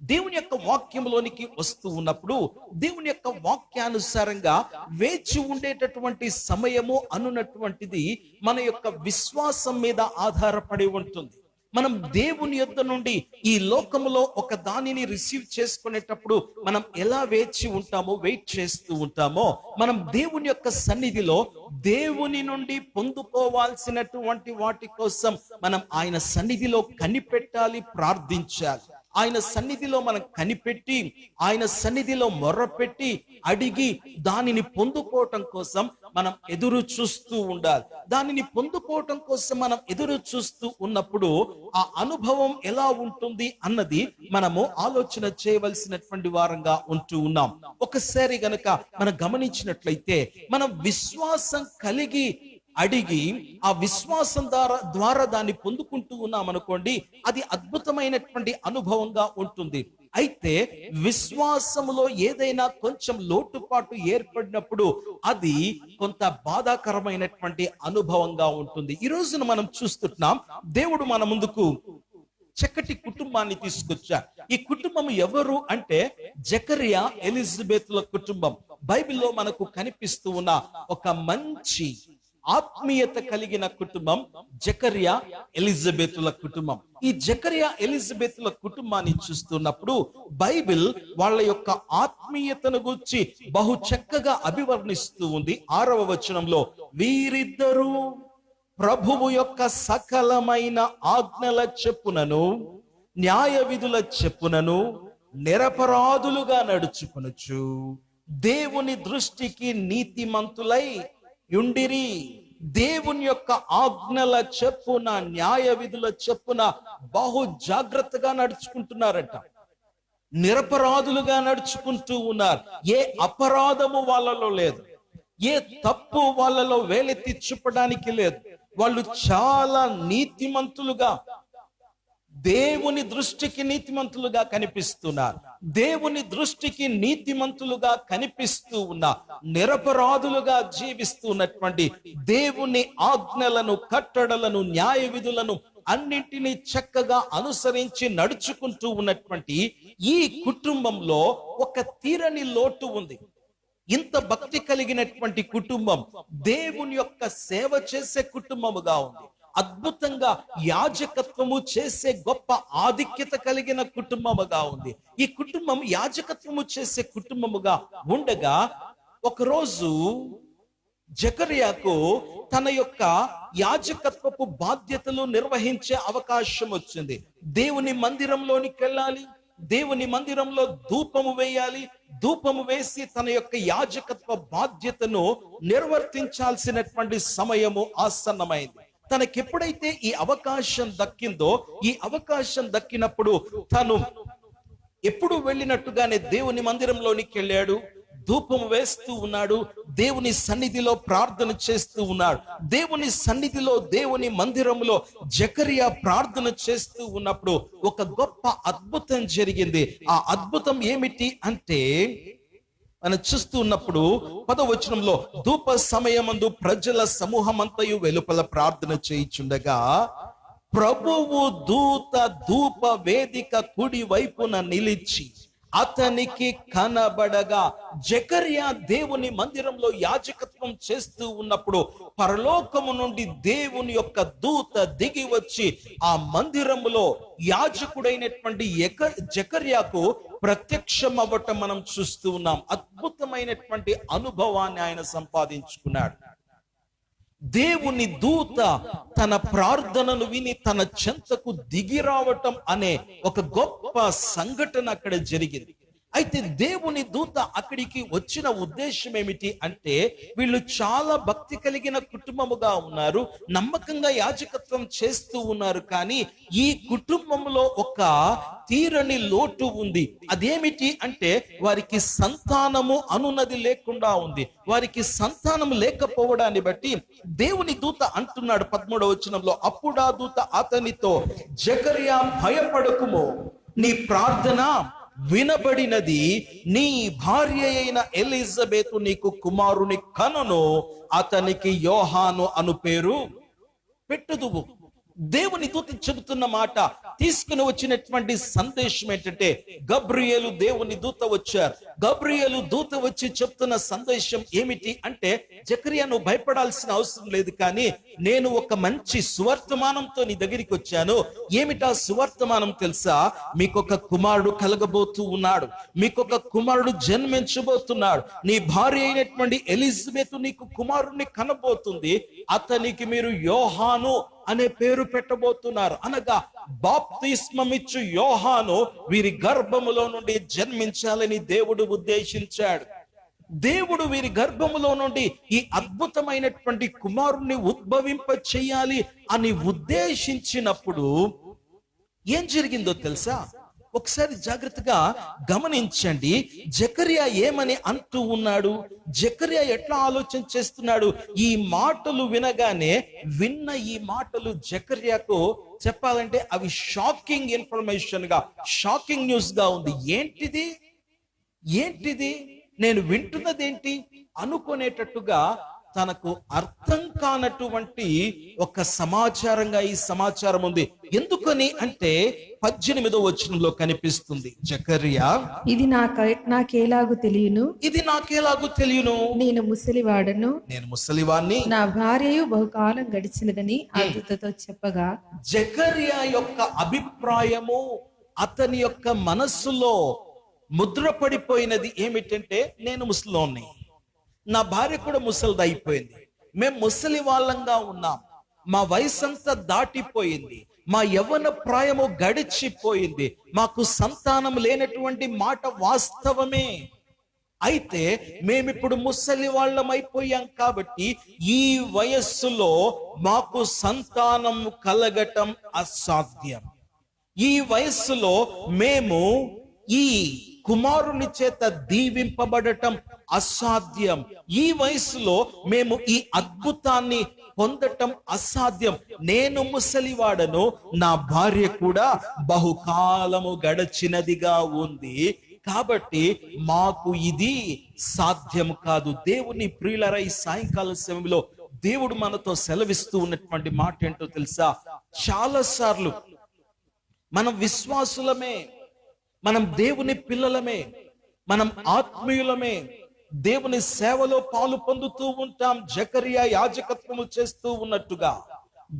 A: దేవుని యొక్క వాక్యంలోనికి వస్తూ ఉన్నప్పుడు, దేవుని యొక్క వాక్యానుసారంగా వేచి ఉండేటటువంటి సమయము అనున్నటువంటిది మన యొక్క విశ్వాసం మీద ఆధారపడి ఉంటుంది. మనం దేవుని యొద్ద నుండి ఈ లోకములో ఒక దానిని రిసీవ్ చేసుకునేటప్పుడు మనం ఎలా వేచి ఉంటామో, వెయిట్ చేస్తూ ఉంటామో, మనం దేవుని యొక్క సన్నిధిలో దేవుని నుండి పొందుకోవాల్సినటువంటి వాటి కోసం మనం ఆయన సన్నిధిలో కనిపెట్టాలి, ప్రార్థించాలి. ఆయన సన్నిధిలో మనం కనిపెట్టి, ఆయన సన్నిధిలో మొర్రపెట్టి అడిగి దానిని పొందుకోవటం కోసం మనం ఎదురు చూస్తూ ఉండాలి. దానిని పొందుకోవటం కోసం మనం ఎదురు చూస్తూ ఉన్నప్పుడు ఆ అనుభవం ఎలా ఉంటుంది అన్నది మనము ఆలోచన చేయవలసినటువంటి వారంగా ఉంటూ ఉన్నాం. ఒకసారి గనక మనం గమనించినట్లయితే, మనం విశ్వాసం కలిగి అడిగి ఆ విశ్వాసం ద్వారా దాన్ని పొందుకుంటూ ఉన్నాం అనుకోండి, అది అద్భుతమైనటువంటి అనుభవంగా ఉంటుంది. అయితే విశ్వాసములో ఏదైనా కొంచెం లోటుపాటు ఏర్పడినప్పుడు అది కొంత బాధాకరమైనటువంటి అనుభవంగా ఉంటుంది. ఈ రోజున మనం చూస్తున్నాం, దేవుడు మన ముందుకు చక్కటి కుటుంబాన్ని తీసుకొచ్చారు. ఈ కుటుంబం ఎవరు అంటే జకరియా ఎలిజబెత్ల కుటుంబం. బైబిల్లో మనకు కనిపిస్తూ ఉన్న ఒక మంచి ఆత్మీయత కలిగిన కుటుంబం జకరియా ఎలిజబెత్ల కుటుంబం. ఈ జకరియా ఎలిజబెత్ల కుటుంబాన్ని చూస్తున్నప్పుడు బైబిల్ వాళ్ళ యొక్క ఆత్మీయతను గురించి బహు చక్కగా అభివర్ణిస్తూ ఉంది. 6వ వచనంలో, వీరిద్దరూ ప్రభువు యొక్క సకలమైన ఆజ్ఞల చెప్పునను న్యాయ విధుల చెప్పునను నిరపరాధులుగా నడుచుకొనుచు దేవుని దృష్టికి నీతిమంతులై యుండిరి. దేవుని యొక్క ఆజ్ఞల చెప్పున, న్యాయ విధుల చెప్పున బహు జాగ్రత్తగా నడుచుకుంటున్నారట. నిరపరాధులుగా నడుచుకుంటూ ఉన్నారు. ఏ అపరాధము వాళ్ళలో లేదు, ఏ తప్పు వాళ్ళలో వేలెత్తి చూపడానికి లేదు. వాళ్ళు చాలా నీతిమంతులుగా, దేవుని దృష్టికి నీతిమంతులుగా కనిపిస్తున్నారు. దేవుని దృష్టికి నీతిమంతులుగా కనిపిస్తూ ఉన్న నిరపరాధులుగా జీవిస్తున్నటువంటి, దేవుని ఆజ్ఞలను, కట్టడలను, న్యాయ విధులను అన్నింటినీ చక్కగా అనుసరించి నడుచుకుంటూ ఉన్నటువంటి ఈ కుటుంబంలో ఒక తీరని లోటు ఉంది. ఇంత భక్తి కలిగినటువంటి కుటుంబం దేవుని యొక్క సేవ చేసే కుటుంబముగా ఉంది. అద్భుతంగా యాజకత్వము చేసే గొప్ప ఆధిక్యత కలిగిన కుటుంబముగా ఉంది. ఈ కుటుంబం యాజకత్వము చేసే కుటుంబముగా ఉండగా ఒకరోజు జకర్యాకు తన యొక్క యాజకత్వపు బాధ్యతలు నిర్వహించే అవకాశం వచ్చింది. దేవుని మందిరంలోనికి వెళ్ళాలి, దేవుని మందిరంలో ధూపము వేయాలి, ధూపము వేసి తన యొక్క యాజకత్వ బాధ్యతను నిర్వర్తించాల్సినటువంటి సమయము ఆసన్నమైంది. తనకెప్పుడైతే ఈ అవకాశం దక్కిందో, ఈ అవకాశం దక్కినప్పుడు తను ఎప్పుడు వెళ్ళినట్టుగానే దేవుని మందిరంలోనికి వెళ్ళాడు, ధూపం వేస్తూ ఉన్నాడు, దేవుని సన్నిధిలో ప్రార్థన చేస్తూ ఉన్నాడు. దేవుని సన్నిధిలో, దేవుని మందిరంలో జకర్యా ప్రార్థన చేస్తూ ఉన్నప్పుడు ఒక గొప్ప అద్భుతం జరిగింది. ఆ అద్భుతం ఏమిటి అంటే, మనం చూస్తూ ఉన్నప్పుడు 10వ వచనంలో, ధూప సమయమందు ప్రజల సమూహమంతయు వెలుపల ప్రార్థన చేయుచుండగా ప్రభువు దూత ధూప వేదిక కుడి వైపున నిలిచి అతనికి కనబడగా, జకర్యా దేవుని మందిరంలో యాజకత్వం చేస్తూ ఉన్నప్పుడు పరలోకము నుండి దేవుని యొక్క దూత దిగి వచ్చి ఆ మందిరములో యాజకుడైనటువంటి జకర్యాకు ప్రత్యక్షం అవ్వటం మనం చూస్తూ ఉన్నాం. అద్భుతమైనటువంటి అనుభవాన్ని ఆయన సంపాదించుకున్నాడు. దేవుని దూత తన ప్రార్థనను విని తన చెంతకు దిగి రావటం అనే ఒక గొప్ప సంఘటన అక్కడ జరిగింది. అయితే దేవుని దూత అక్కడికి వచ్చిన ఉద్దేశం ఏమిటి అంటే, వీళ్ళు చాలా భక్తి కలిగిన కుటుంబముగా ఉన్నారు, నమ్మకంగా యాజకత్వం చేస్తూ ఉన్నారు. కానీ ఈ కుటుంబంలో ఒక తీరని లోటు ఉంది. అదేమిటి అంటే, వారికి సంతానము అనున్నది లేకుండా ఉంది. వారికి సంతానం లేకపోవడాన్ని బట్టి దేవుని దూత అంటున్నాడు 13వ వచనంలో, అప్పుడు ఆ దూత అతనితో, జకర్యా భయపడకుము, నీ ప్రార్థన వినబడినది, నీ భార్య అయిన ఎలిజబెతు నీకు కుమారుని కనును, అతనికి యోహాను అను పేరు పెట్టుదువు. దేవుని దూత చెబుతున్న మాట, తీసుకుని వచ్చినటువంటి సందేశం ఏంటంటే, గబ్రియేలు దేవుని దూత వచ్చారు. గబ్రియేలు దూత వచ్చి చెప్తున్న సందేశం ఏమిటి అంటే, జకర్యా నువ్వు భయపడాల్సిన అవసరం లేదు, కానీ నేను ఒక మంచి సువర్తమానంతో నీ దగ్గరికి వచ్చాను. ఏమిటా సువర్తమానం తెలుసా? మీకొక కుమారుడు కలగబోతూ ఉన్నాడు, మీకొక కుమారుడు జన్మించబోతున్నాడు. నీ భార్య అయినటువంటి ఎలిజబెతు నీకు కుమారుణ్ణి కనబోతుంది, అతనికి మీరు యోహాను అనే పేరు పెట్టబోతున్నారు. అనగా బాప్తిస్మమిచ్చు యోహాను వీరి గర్భములో నుండి జన్మించాలని దేవుడు ఉద్దేశించాడు. దేవుడు వీరి గర్భములో నుండి ఈ అద్భుతమైనటువంటి కుమారుణ్ణి ఉద్భవింప చేయాలి అని ఉద్దేశించినప్పుడు ఏం జరిగిందో తెలుసా? ఒకసారి జాగ్రత్తగా గమనించండి. జకర్యా ఏమని అంటూ ఉన్నాడు, జకర్యా ఎట్లా ఆలోచన చేస్తున్నాడు? ఈ మాటలు వినగానే, విన్న ఈ మాటలు జకర్యాకు చెప్పాలంటే అవి షాకింగ్ ఇన్ఫర్మేషన్ గా, షాకింగ్ న్యూస్ గా ఉంది. ఏంటిది నేను వింటున్నది ఏంటి అనుకునేటట్టుగా తనకు అర్థం కానటువంటి ఒక సమాచారంగా ఈ సమాచారం ఉంది. ఎందుకని అంటే 18వ వచనంలో కనిపిస్తుంది, జకర్యా
E: ఇది నాకేలాగు తెలియను,
A: ఇది నాకేలాగు తెలియను,
E: నేను ముసలివాణ్ణి, నా భార్యయు బహుకాలం గడిచినదని ఆ దూతతో చెప్పగా,
A: జకర్యా యొక్క అభిప్రాయము, అతని యొక్క మనస్సులో ముద్రపడిపోయినది ఏమిటంటే, నేను ముసలోన్ని, నా భార్య కూడా ముసలిది అయిపోయింది, మేము ముసలి వాళ్ళంగా ఉన్నాం, మా వయసంతా దాటిపోయింది, మా యవ్వన ప్రాయము గడిచిపోయింది, మాకు సంతానం లేనటువంటి మాట వాస్తవమే. అయితే మేమిప్పుడు ముసలి వాళ్ళం అయిపోయాం కాబట్టి ఈ వయస్సులో మాకు సంతానం కలగటం అసాధ్యం. ఈ వయస్సులో మేము ఈ కుమారుని చేత దీవింపబడటం అసాధ్యం. ఈ వయసులో మేము ఈ అద్భుతాన్ని పొందటం అసాధ్యం. నేను ముసలివాడను, నా భార్య కూడా బహుకాలము గడచినదిగా ఉంది, కాబట్టి మాకు ఇది సాధ్యం కాదు. దేవుని ప్రియులరా, ఈ సాయంకాల సమయంలో దేవుడు మనతో సెలవిస్తూ ఉన్నటువంటి మాట ఏంటో తెలుసా? చాలా సార్లు మనం విశ్వాసులమే, మనం దేవుని పిల్లలమే, మనం ఆత్మీయులమే, దేవుని సేవలో పాలు పొందుతూ ఉంటాం. జకరియా యాజకత్వము చేస్తూ ఉన్నట్టుగా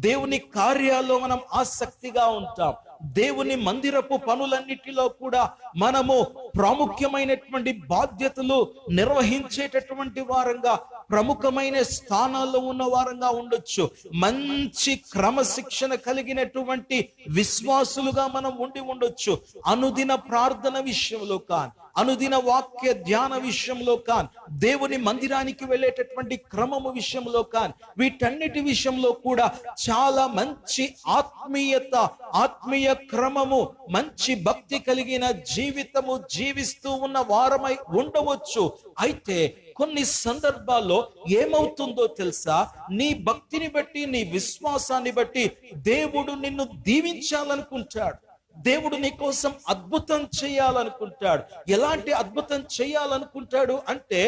A: దేవుని కార్యాల్లో మనం ఆసక్తిగా ఉంటాం. దేవుని మందిరపు పనులన్నిటిలో కూడా మనము ప్రాముఖ్యమైనటువంటి బాధ్యతలు నిర్వహించేటటువంటి వారంగా, ప్రముఖమైన స్థానాల్లో ఉన్న వారంగా ఉండొచ్చు. మంచి క్రమశిక్షణ కలిగినటువంటి విశ్వాసులుగా మనం ఉండి ఉండొచ్చు. అనుదిన ప్రార్థన విషయంలో కాని, అనుదిన వాక్య ధ్యాన విషయంలో కాని, దేవుని మందిరానికి వెళ్ళేటటువంటి క్రమము విషయంలో కాని, వీటన్నిటి విషయంలో కూడా చాలా మంచి ఆత్మీయత, ఆత్మీయ క్రమము, మంచి భక్తి కలిగిన జీవితము జీవిస్తూ ఉన్న వారమై ఉండవచ్చు. అయితే కొన్ని సందర్భాల్లో ఏమవుతుందో తెలుసా? నీ భక్తిని బట్టి, నీ విశ్వాసాన్ని బట్టి దేవుడు నిన్ను దీవించాలనుకుంటాడు. దేవుడు నీ కోసం అద్భుతం చేయాలనుకుంటాడు. ఎలాంటి అద్భుతం చేయాలనుకుంటాడు అంటే,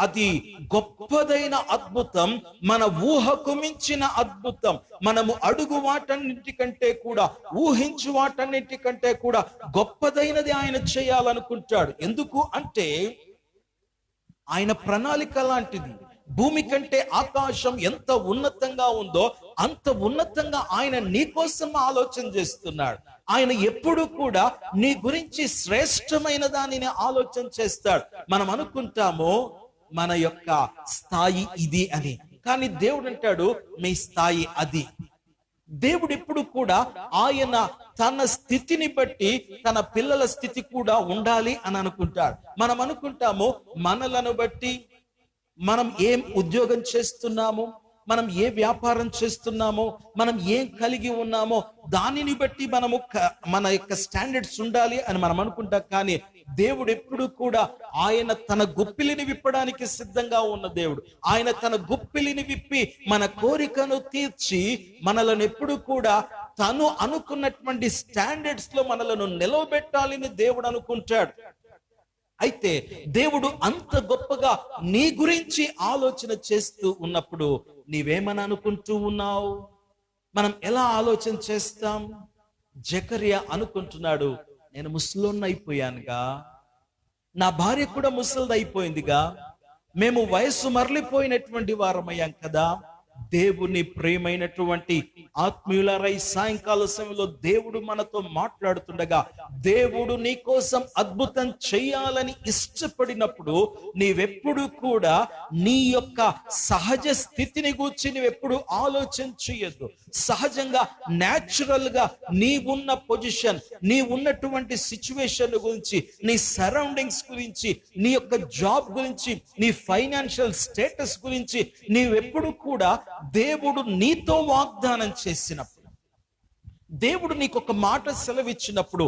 A: అది గొప్పదైన అద్భుతం, మన ఊహకు మించిన అద్భుతం. మనము అడుగు వాటన్నిటికంటే కూడా, ఊహించు వాటన్నిటికంటే కూడా గొప్పదైనది ఆయన చేయాలనుకుంటాడు. ఎందుకు అంటే ఆయన ప్రణాళిక లాంటిది. భూమి కంటే ఆకాశం ఎంత ఉన్నతంగా ఉందో అంత ఉన్నతంగా ఆయన నీ కోసం ఆలోచన చేస్తున్నాడు. ఆయన ఎప్పుడు కూడా నీ గురించి శ్రేష్టమైన దానిని ఆలోచన చేస్తాడు. మనం అనుకుంటాము మన యొక్క స్థాయి ఇది అని, కానీ దేవుడు అంటాడు మీ స్థాయి అది. దేవుడు ఎప్పుడు కూడా ఆయన తన స్థితిని బట్టి తన పిల్లల స్థితి కూడా ఉండాలి అని అనుకుంటాడు. మనం అనుకుంటాము మనలను బట్టి, మనం ఏం ఉద్యోగం చేస్తున్నామో, మనం ఏ వ్యాపారం చేస్తున్నామో, మనం ఏం కలిగి ఉన్నామో దానిని బట్టి మనము మన యొక్క స్టాండర్డ్స్ ఉండాలి అని మనం అనుకుంటాం. కానీ దేవుడు ఎప్పుడు కూడా ఆయన తన గుప్పిలిని విప్పడానికి సిద్ధంగా ఉన్న దేవుడు. ఆయన తన గుప్పిలిని విప్పి మన కోరికను తీర్చి మనలను ఎప్పుడు కూడా తను అనుకున్నటువంటి స్టాండర్డ్స్ లో మనలను నిలవబెట్టాలని దేవుడు అనుకుంటాడు. అయితే దేవుడు అంత గొప్పగా నీ గురించి ఆలోచన చేస్తూ ఉన్నప్పుడు నీవేమని అనుకుంటూ ఉన్నావు? మనం ఎలా ఆలోచన చేస్తాం? జకరియా అనుకుంటున్నాడు, నేను ముసలోన్ని అయిపోయానుగా, నా భార్య కూడా ముసలిది అయిపోయిందిగా, మేము వయస్సు మరలిపోయినటువంటి వారమయ్యాం కదా. దేవుని ప్రియమైనటువంటి ఆత్మీయులారై, సాయంకాల సమయంలో దేవుడు మనతో మాట్లాడుతుండగా, దేవుడు నీ కోసం అద్భుతం చేయాలని ఇష్టపడినప్పుడు నీవెప్పుడు కూడా నీ యొక్క సహజ స్థితిని గురించి నువ్వెప్పుడు ఆలోచన చేయొద్దు. సహజంగా న్యాచురల్ గా నీ ఉన్న పొజిషన్, నీ ఉన్నటువంటి సిచ్యువేషన్ గురించి, నీ సరౌండింగ్స్ గురించి, నీ యొక్క జాబ్ గురించి, నీ ఫైనాన్షియల్ స్టేటస్ గురించి నీవెప్పుడు కూడా దేవుడు నీతో వాగ్దానం చేసినప్పుడు, దేవుడు నీకు ఒక మాట సెలవిచ్చినప్పుడు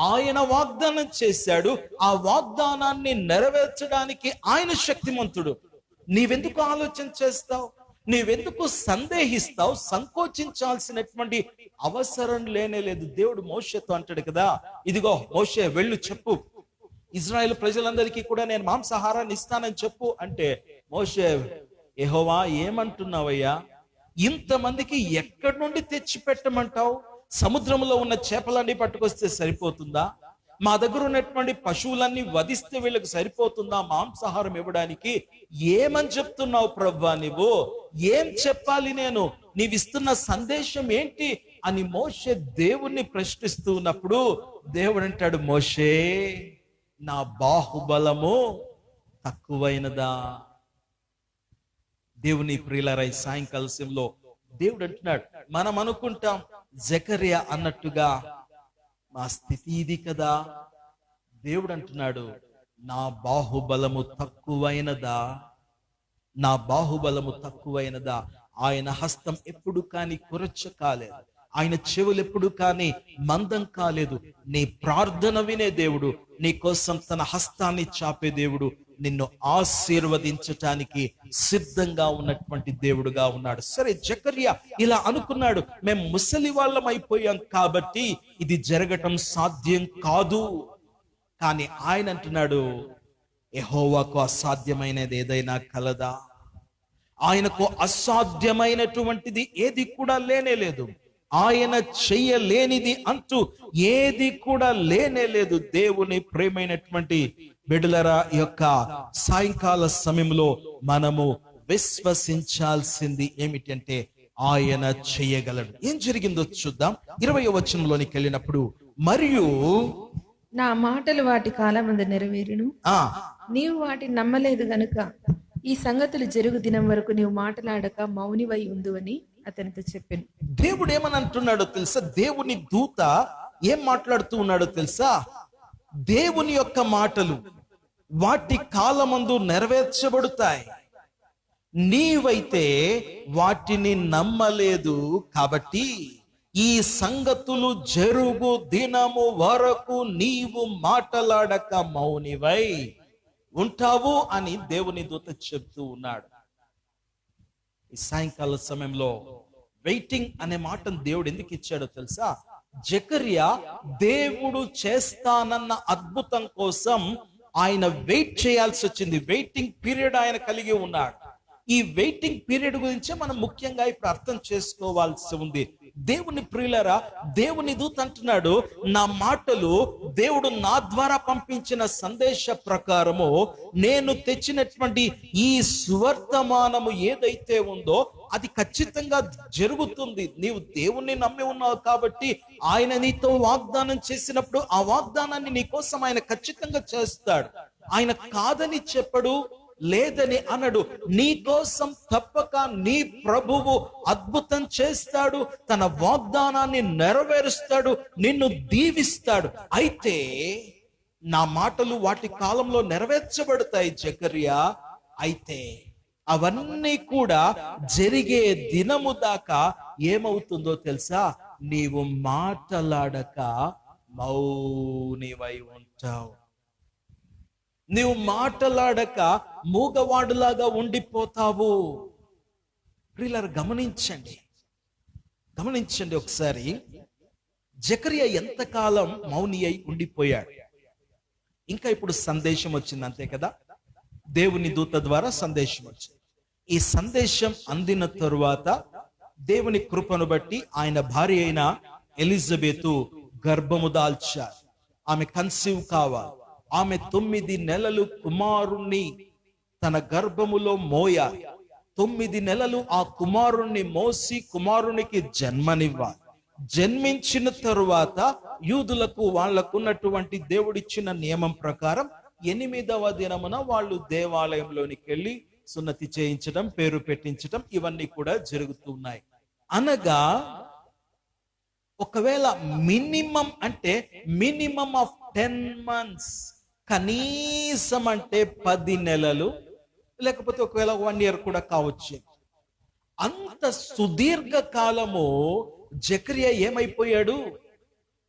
A: ఆయన వాగ్దానం చేశాడు. ఆ వాగ్దానాన్ని నెరవేర్చడానికి ఆయన శక్తిమంతుడు. నీవెందుకు ఆలోచన చేస్తావు? నీవెందుకు సందేహిస్తావు? సంకోచించాల్సినటువంటి అవసరం లేనే లేదు. దేవుడు మోషేతో అంటాడు కదా, ఇదిగో మోషే వెళ్ళు చెప్పు, ఇజ్రాయెల్ ప్రజలందరికీ కూడా నేను మాంసాహారాన్ని ఇస్తానని చెప్పు అంటే, మోషే యెహోవా ఏమంటున్నావయ్యా, ఇంతమందికి ఎక్కడి నుండి తెచ్చి పెట్టమంటావు? సముద్రంలో ఉన్న చేపలన్నీ పట్టుకొస్తే సరిపోతుందా? మా దగ్గర ఉన్నటువంటి పశువులన్నీ వధిస్తే వీళ్ళకి సరిపోతుందా మాంసాహారం ఇవ్వడానికి? ఏమని చెప్తున్నావు ప్రభువా నువ్వు? ఏం చెప్పాలి నేను? నీవిస్తున్న సందేశం ఏంటి అని మోషే దేవుణ్ణి ప్రశ్నిస్తూ ఉన్నప్పుడు దేవుడు అంటాడు, మోషే నా బాహుబలము తక్కువైనదా? దేవుని ప్రియులారై, సాయంకాల సమయంలో దేవుడు అంటున్నాడు, మనం అనుకుంటాం జకరియా అన్నట్టుగా మా స్థితి ఇది కదా. దేవుడు అంటున్నాడు, నా బాహుబలము తక్కువైనదా? నా బాహుబలము తక్కువైనదా? ఆయన హస్తం ఎప్పుడు కానీ కురచ్చ కాలేదు, ఆయన చెవులు ఎప్పుడు కానీ మందం కాలేదు. నీ ప్రార్థన వినే దేవుడు, నీ కోసం తన హస్తాన్ని చాపే దేవుడు, నిన్ను ఆశీర్వదించటానికి సిద్ధంగా ఉన్నటువంటి దేవుడుగా ఉన్నాడు. సరే, జకర్యా ఇలా అనుకున్నాడు, మేము ముసలి వాళ్ళం అయిపోయాం కాబట్టి ఇది జరగటం సాధ్యం కాదు. కానీ ఆయన అంటున్నాడు, యెహోవాకు అసాధ్యమైనది ఏదైనా కలదా? ఆయనకు అసాధ్యమైనటువంటిది ఏది కూడా లేనే లేదు. ఆయన చెయ్యలేనిది అంటూ ఏది కూడా లేనే లేదు. దేవుని ప్రేమైనటువంటి బిడ్డలరా, ఈ యొక్క సాయంకాల సమయంలో మనము విశ్వసించాల్సింది ఏమిటంటే ఆయన చెయ్యగలడు. ఏం జరిగిందో చూద్దాం. 20వ వచనంలోనికి వెళ్ళినప్పుడు, మరియు
E: నా మాటలు వాటి కాలమందు నెరవేరును, నీవు వాటిని నమ్మలేదు గనుక ఈ సంగతులు జరుగు దినం వరకు నీవు మాటలాడక మౌనివై ఉండు అని అతనితో చెప్పాను.
A: దేవుడు ఏమని అంటున్నాడో తెలుసా? దేవుని దూత ఏం మాట్లాడుతూ ఉన్నాడో తెలుసా? దేవుని యొక్క మాటలు వాటి కాలమందు నెరవేర్చబడతాయి, నీవైతే వాటిని నమ్మలేదు కాబట్టి ఈ సంగతులు జరుగు దినము వరకు నీవు మాటలాడక మౌనివై ఉంటావు అని దేవుని దూత చెప్తూ ఉన్నాడు. ఈ సాయంకాల సమయంలో వెయిటింగ్ అనే మాటను దేవుడు ఎందుకు ఇచ్చాడో తెలుసా? జకర్యా దేవుడు చేస్తానన్న అద్భుతం కోసం ఆయన వెయిట్ చేయాల్సి వచ్చింది. వెయిటింగ్ పీరియడ్ ఆయన కలిగి ఉన్నాడు. ఈ వెయిటింగ్ పీరియడ్ గురించే మనం ముఖ్యంగా ఇప్పుడు అర్థం చేసుకోవాల్సి ఉంది. దేవుని ప్రియులరా, దేవుని దూత అంటున్నాడు, నా మాటలు దేవుడు నా ద్వారా పంపించిన సందేశ ప్రకారము నేను తెచ్చినటువంటి ఈ సువర్తమానము ఏదైతే ఉందో అది ఖచ్చితంగా జరుగుతుంది. నీవు దేవుణ్ణి నమ్మి ఉన్నావు కాబట్టి ఆయన నీతో వాగ్దానం చేసినప్పుడు ఆ వాగ్దానాన్ని నీ కోసం ఆయన ఖచ్చితంగా చేస్తాడు. ఆయన కాదని చెప్పడు, లేదని అనడు. నీ కోసం తప్పక నీ ప్రభువు అద్భుతం చేస్తాడు, తన వాగ్దానాన్ని నెరవేరుస్తాడు, నిన్ను దీవిస్తాడు. అయితే నా మాటలు వాటి కాలంలో నెరవేర్చబడతాయి జకర్యా. అయితే అవన్నీ కూడా జరిగే దినము దాకా ఏమవుతుందో తెలుసా? నీవు మాటలాడక మౌనివై ఉంటావు. నీవు మాటలాడక మూగవాడులాగా ఉండిపోతావు. ప్రియులారా, గమనించండి ఒకసారి. జకర్యా ఎంతకాలం మౌని అయి ఉండిపోయాడు. ఇంకా ఇప్పుడు సందేశం వచ్చింది, అంతే కదా? దేవుని దూత ద్వారా సందేశం వచ్చింది. ఈ సందేశం అందిన తరువాత దేవుని కృపను బట్టి ఆయన భార్య అయిన ఎలిజబెతు గర్భము దాల్చారు. ఆమె కన్సీవ్ కావాలి. ఆమె 9 నెలలు కుమారుణ్ణి తన గర్భములో మోయాలి. 9 నెలలు ఆ కుమారుణ్ణి మోసి కుమారునికి జన్మనివ్వాలి. జన్మించిన తరువాత యూదులకు వాళ్లకున్నటువంటి దేవుడిచ్చిన నియమం ప్రకారం 8వ దినమున వాళ్ళు దేవాలయంలోనికి వెళ్ళి సున్నతి చేయించడం, పేరు పెట్టించడం, ఇవన్నీ కూడా జరుగుతున్నాయి. అనగా ఒకవేళ మినిమం ఆఫ్ 10 months, కనీసం అంటే 10 నెలలు, లేకపోతే ఒకవేళ 1 year కూడా కావచ్చు. అంత సుదీర్ఘ కాలము జకర్యా ఏమైపోయాడు?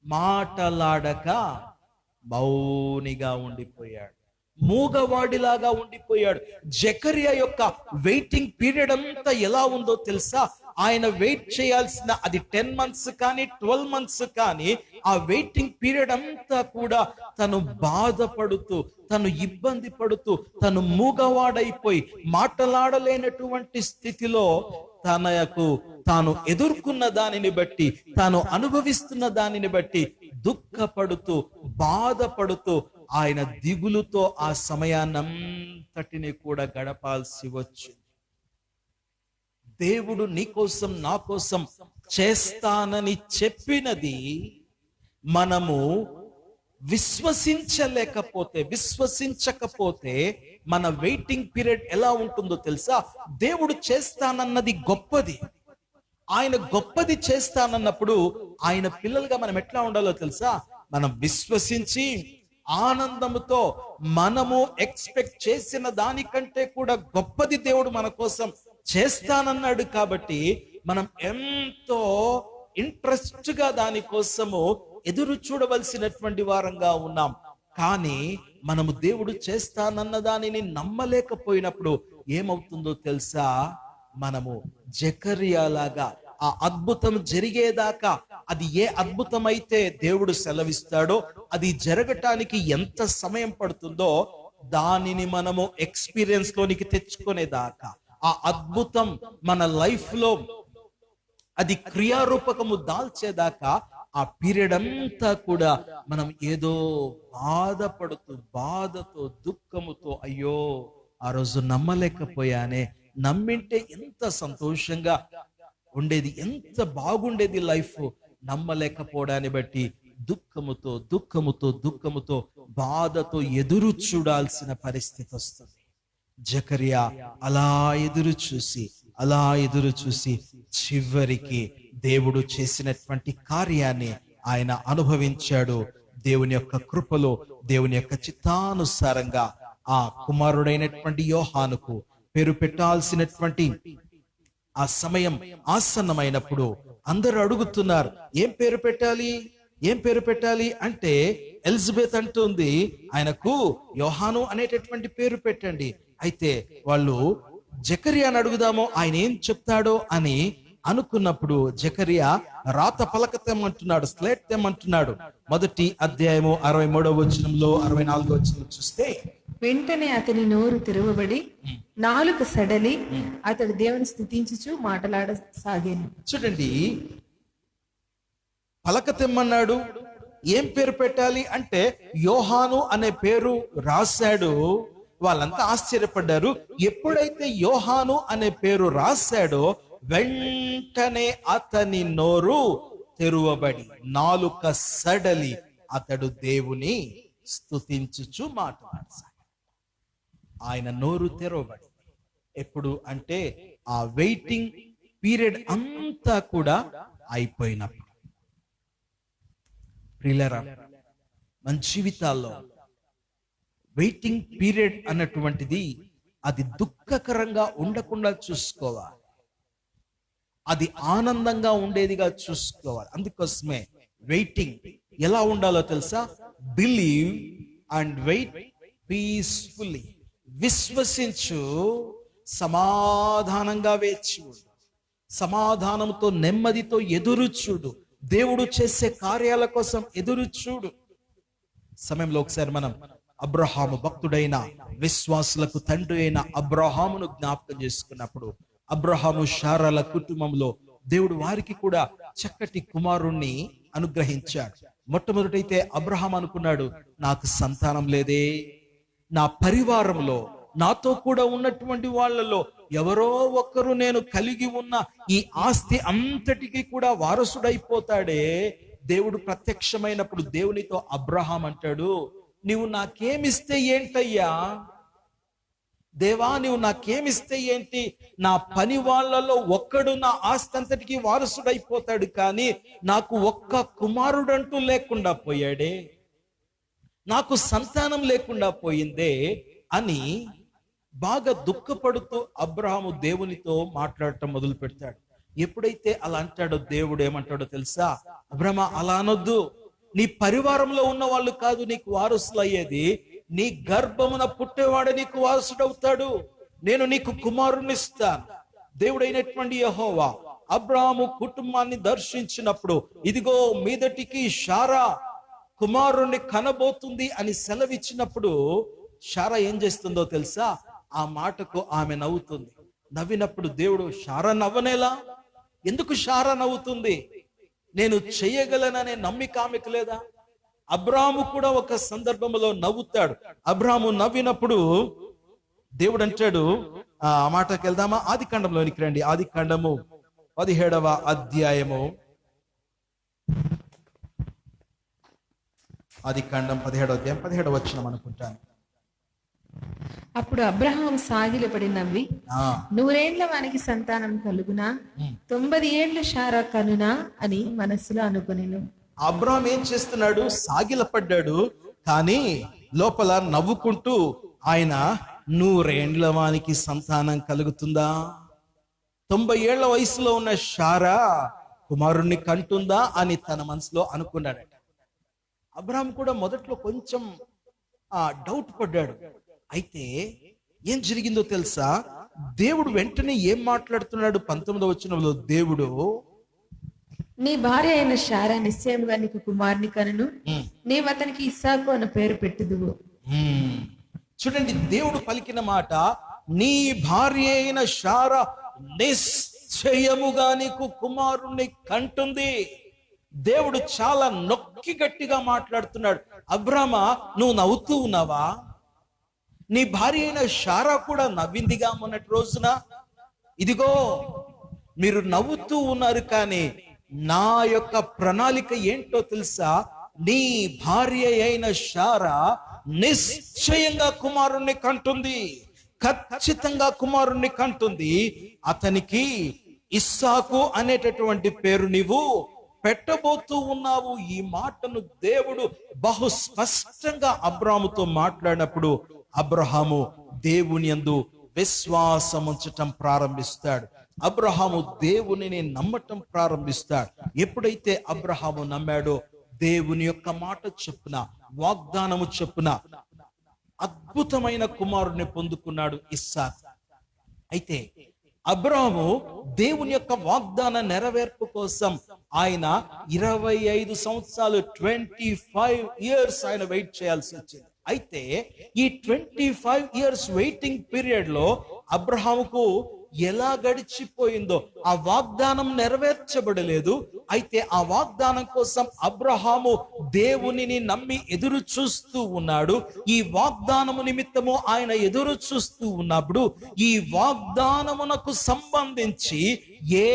A: మాటలాడక మౌనిగా ఉండిపోయాడు, మూగవాడిలాగా ఉండిపోయాడు. జకర్యా యొక్క వెయిటింగ్ పీరియడ్ అంతా ఎలా ఉందో తెలుసా? ఆయన వెయిట్ చేయాల్సిన అది 10 months కానీ 12 months కానీ ఆ వెయిటింగ్ పీరియడ్ అంతా కూడా తను బాధపడుతూ, తను ఇబ్బంది పడుతూ, తను మూగవాడైపోయి మాటలాడలేనటువంటి స్థితిలో తాను ఎదుర్కొన్న దానిని బట్టి, తాను అనుభవిస్తున్న దానిని బట్టి దుఃఖపడుతూ, బాధపడుతూ, ఆయన దిగులుతో ఆ సమయాన్నంతటిని కూడా గడపాల్సి వచ్చింది. దేవుడు నీ కోసం, నా కోసం చేస్తానని చెప్పినది మనము విశ్వసించకపోతే మన వెయిటింగ్ పీరియడ్ ఎలా ఉంటుందో తెలుసా? దేవుడు చేస్తానన్నది గొప్పది. ఆయన గొప్పది చేస్తానన్నప్పుడు ఆయన పిల్లలుగా మనం ఎట్లా ఉండాలో తెలుసా? మనం విశ్వసించి ఆనందముతో మనము ఎక్స్పెక్ట్ చేసిన దానికంటే కూడా గొప్పది దేవుడు మన కోసం చేస్తానన్నాడు. కాబట్టి మనం ఎంతో ఇంట్రెస్ట్ గా దానికోసము ఎదురు చూడవలసినటువంటి వారంగా ఉన్నాం. కానీ మనము దేవుడు చేస్తానన్న దానిని నమ్మలేకపోయినప్పుడు ఏమవుతుందో తెలుసా? మనము జకర్యాలాగా ఆ అద్భుతం జరిగేదాకా, అది ఏ అద్భుతం అయితే దేవుడు సెలవిస్తాడో అది జరగటానికి ఎంత సమయం పడుతుందో దానిని మనము ఎక్స్పీరియన్స్ లోనికి తెచ్చుకునేదాకా, ఆ అద్భుతం మన లైఫ్ లో అది క్రియారూపకము దాల్చేదాకా ఆ పీరియడ్ అంతా కూడా మనం ఏదో బాధపడుతూ, బాధతో, దుఃఖముతో, అయ్యో ఆ రోజు నమ్మలేకపోయానే, నమ్మింటే ఎంత సంతోషంగా ఉండేది, ఎంత బాగుండేది లైఫ్, నమ్మలేకపోవడాన్ని బట్టి దుఃఖముతో దుఃఖముతో దుఃఖముతో బాధతో ఎదురు చూడాల్సిన పరిస్థితి వస్తుంది. జకర్యా అలా ఎదురు చూసి చివరికి దేవుడు చేసినటువంటి కార్యాన్ని ఆయన అనుభవించాడు. దేవుని యొక్క కృపలో, దేవుని యొక్క చిత్తానుసారంగా ఆ కుమారుడైనటువంటి యోహానుకు పేరు పెట్టాల్సినటువంటి ఆ సమయం ఆసన్నమైనప్పుడు అందరూ అడుగుతున్నారు, ఏం పేరు పెట్టాలి అంటే ఎలిజబెత్ అంటుంది, ఆయనకు యోహాను అనేటటువంటి పేరు పెట్టండి. అయితే వాళ్ళు జకర్యాను అడుగుదామో ఆయన ఏం చెప్తాడో అని అనుకున్నప్పుడు జకర్యా రాత పలక తెమ్మంటున్నాడు, స్లేట్ తెమ్మంటున్నాడు. 1వ అధ్యాయము 63వ వచనంలో 64వ వచనం చూస్తే,
E: వెంటనే అతని నోరు తెరవబడి నాలుక సడలి అతడు దేవుని స్తుతించుచు మాట్లాడసాగాను.
A: చూడండి, పలక తెమ్మన్నాడు, ఏం పేరు పెట్టాలి అంటే యోహాను అనే పేరు రాశాడు. వాళ్ళంతా ఆశ్చర్యపడ్డారు. ఎప్పుడైతే యోహాను అనే పేరు రాశాడో వెంటనే అతని నోరు తెరువబడి, నాలుక సడలి అతడు దేవుని స్తుతించుచు మాట్లాడసాగాడు. ఆయన నోరు తెరవబడి, ఎప్పుడు అంటే ఆ వెయిటింగ్ పీరియడ్ అంతా కూడా అయిపోయినప్పుడు. ప్రియులారా, మన జీవితాల్లో వెయిటింగ్ పీరియడ్ అన్నటువంటిది అది దుఃఖకరంగా ఉండకుండా చూసుకోవాలి, అది ఆనందంగా ఉండేదిగా చూసుకోవాలి. అందుకోసమే వెయిటింగ్ ఎలా ఉండాలో తెలుసా? Believe and wait peacefully. విశ్వసించు, సమాధానంగా వేచి ఉండు, సమాధానంతో నెమ్మదితో ఎదురు చూడు, దేవుడు చేసే కార్యాల కోసం ఎదురు చూడు. సమయంలో ఒకసారి మనం అబ్రహాము, భక్తుడైన విశ్వాసులకు తండ్రి అయిన అబ్రహామును జ్ఞాపకం చేసుకున్నప్పుడు, అబ్రహాము శారాల కుటుంబంలో దేవుడు వారికి కూడా చక్కటి కుమారుణ్ణి అనుగ్రహించాడు. మొట్టమొదటైతే అబ్రహాం అనుకున్నాడు, నాకు సంతానం లేదే, నా పరివారంలో నాతో కూడా ఉన్నటువంటి వాళ్ళలో ఎవరో ఒక్కరు నేను కలిగి ఉన్న ఈ ఆస్తి అంతటికి కూడా వారసుడైపోతాడే. దేవుడు ప్రత్యక్షమైనప్పుడు దేవునితో అబ్రహాం అంటాడు, నీవు నాకేమిస్తే ఏంటయ్యా దేవా, నువ్వు నాకేమిస్తే ఏంటి? నా పని వాళ్ళలో ఒక్కడు నా ఆస్తి అంతటికి వారసుడైపోతాడు, కానీ నాకు ఒక్క కుమారుడంటూ లేకుండా పోయాడే, నాకు సంతానం లేకుండా పోయిందే అని బాగా దుఃఖపడుతూ అబ్రహాము దేవునితో మాట్లాడటం మొదలు పెడతాడు. ఎప్పుడైతే అలా అంటాడో దేవుడు ఏమంటాడో తెలుసా? అబ్రహ్మ, అలా అనొద్దు, నీ పరివారంలో ఉన్న వాళ్ళు కాదు నీకు వారసులు అయ్యేది, నీ గర్భమున పుట్టేవాడు నీకు వారసుడవుతాడు, నేను నీకు కుమారుని ఇస్తాను. దేవుడైనటువంటి యెహోవా అబ్రహాము కుటుంబాన్ని దర్శించినప్పుడు, ఇదిగో మీదటికి శారా కుమారుణ్ణి కనబోతుంది అని సెలవిచ్చినప్పుడు శారా ఏం చేస్తుందో తెలుసా? ఆ మాటకు ఆమె నవ్వుతుంది. నవ్వినప్పుడు దేవుడు, శారా నవ్వనేలా? ఎందుకు శారా నవ్వుతుంది? నేను చేయగలననే నమ్మిక ఆమెకు లేదా? అబ్రాహాము కూడా ఒక సందర్భంలో నవ్వుతాడు. అబ్రాహాము నవ్వినప్పుడు దేవుడు అంటాడు, ఆ మాటకి వెళ్దామా? ఆది కాండంలోనికి రండి. ఆది కాండము 17వ అధ్యాయము, ఆది కాండం 17వ అధ్యాయం 17వ వచనం అనుకుంటాను.
E: అప్పుడు అబ్రహాం సాగిలపడి నవ్వి, 100 వానికి సంతానం కలుగునా, 90 ఏళ్లు శారా కనునా అని మనస్సులో అనుకొనెను.
A: అబ్రహాం ఏం చేస్తున్నాడు? సాగిలపడ్డాడు, కానీ లోపల నవ్వుకుంటూ ఆయన 100 వానికి సంతానం కలుగుతుందా, 90 ఏళ్ల వయసులో ఉన్న శారా కుమారుణ్ణి కంటుందా అని తన మనసులో అనుకున్నాడట. అబ్రహాం కూడా మొదట్లో కొంచెం డౌట్ పడ్డాడు. అయితే ఏం జరిగిందో తెలుసా? దేవుడు వెంటనే ఏం మాట్లాడుతున్నాడు? 19వ వచనంలో దేవుడు,
E: నీ భార్య అయిన శారా నిశ్చయముగా నీకు కుమారుని కనును, నీవు అతనికి ఇస్సాకు అన్న పేరు పెట్టుదువు.
A: చూడండి, దేవుడు పలికిన మాట, నీ భార్య అయిన శారా నిశ్చయముగా నీకు కుమారుణ్ణి కంటుంది. దేవుడు చాలా నొక్కి గట్టిగా మాట్లాడుతున్నాడు. అబ్రామా, నువ్వు నవ్వుతూ ఉన్నావా? నీ భార్య అయిన శారా కూడా నవ్విందిగా మొన్నటి రోజున. ఇదిగో మీరు నవ్వుతూ ఉన్నారు, కానీ నా యొక్క ప్రణాళిక ఏంటో తెలుసా? నీ భార్య అయిన శారా నిశ్చయంగా కుమారుణ్ణి కంటుంది, ఖచ్చితంగా కుమారుణ్ణి కంటుంది. అతనికి ఇస్సాకు అనేటటువంటి పేరు నీవు పెట్టబోతూ ఉన్నావు. ఈ మాటను దేవుడు బహు స్పష్టంగా అబ్రాహాముతో మాట్లాడినప్పుడు అబ్రహాము దేవుని యందు విశ్వాసం ఉంచటం ప్రారంభిస్తాడు. అబ్రహాము దేవునిని నమ్మటం ప్రారంభిస్తాడు. ఎప్పుడైతే అబ్రహాము నమ్మాడో, దేవుని యొక్క మాట చొప్పున, వాగ్దానము చొప్పున అద్భుతమైన కుమారుని పొందుకున్నాడు ఇస్సాకు. అయితే అబ్రాహాము దేవుని యొక్క వాగ్దాన నెరవేర్పు కోసం ఆయన 25 సంవత్సరాలు 25 ఇయర్స్ ఆయన వెయిట్ చేయాల్సి వచ్చింది. అయితే ఈ 25 ఇయర్స్ వెయిటింగ్ పీరియడ్ లో అబ్రహాముకు ఎలా గడిచిపోయిందో, ఆ వాగ్దానం నెరవేర్చబడలేదు. అయితే ఆ వాగ్దానం కోసం అబ్రహాము దేవునిని నమ్మి ఎదురు చూస్తూ ఉన్నాడు. ఈ వాగ్దానము నిమిత్తము ఆయన ఎదురు చూస్తూ ఉన్నప్పుడు ఈ వాగ్దానమునకు సంబంధించి ఏ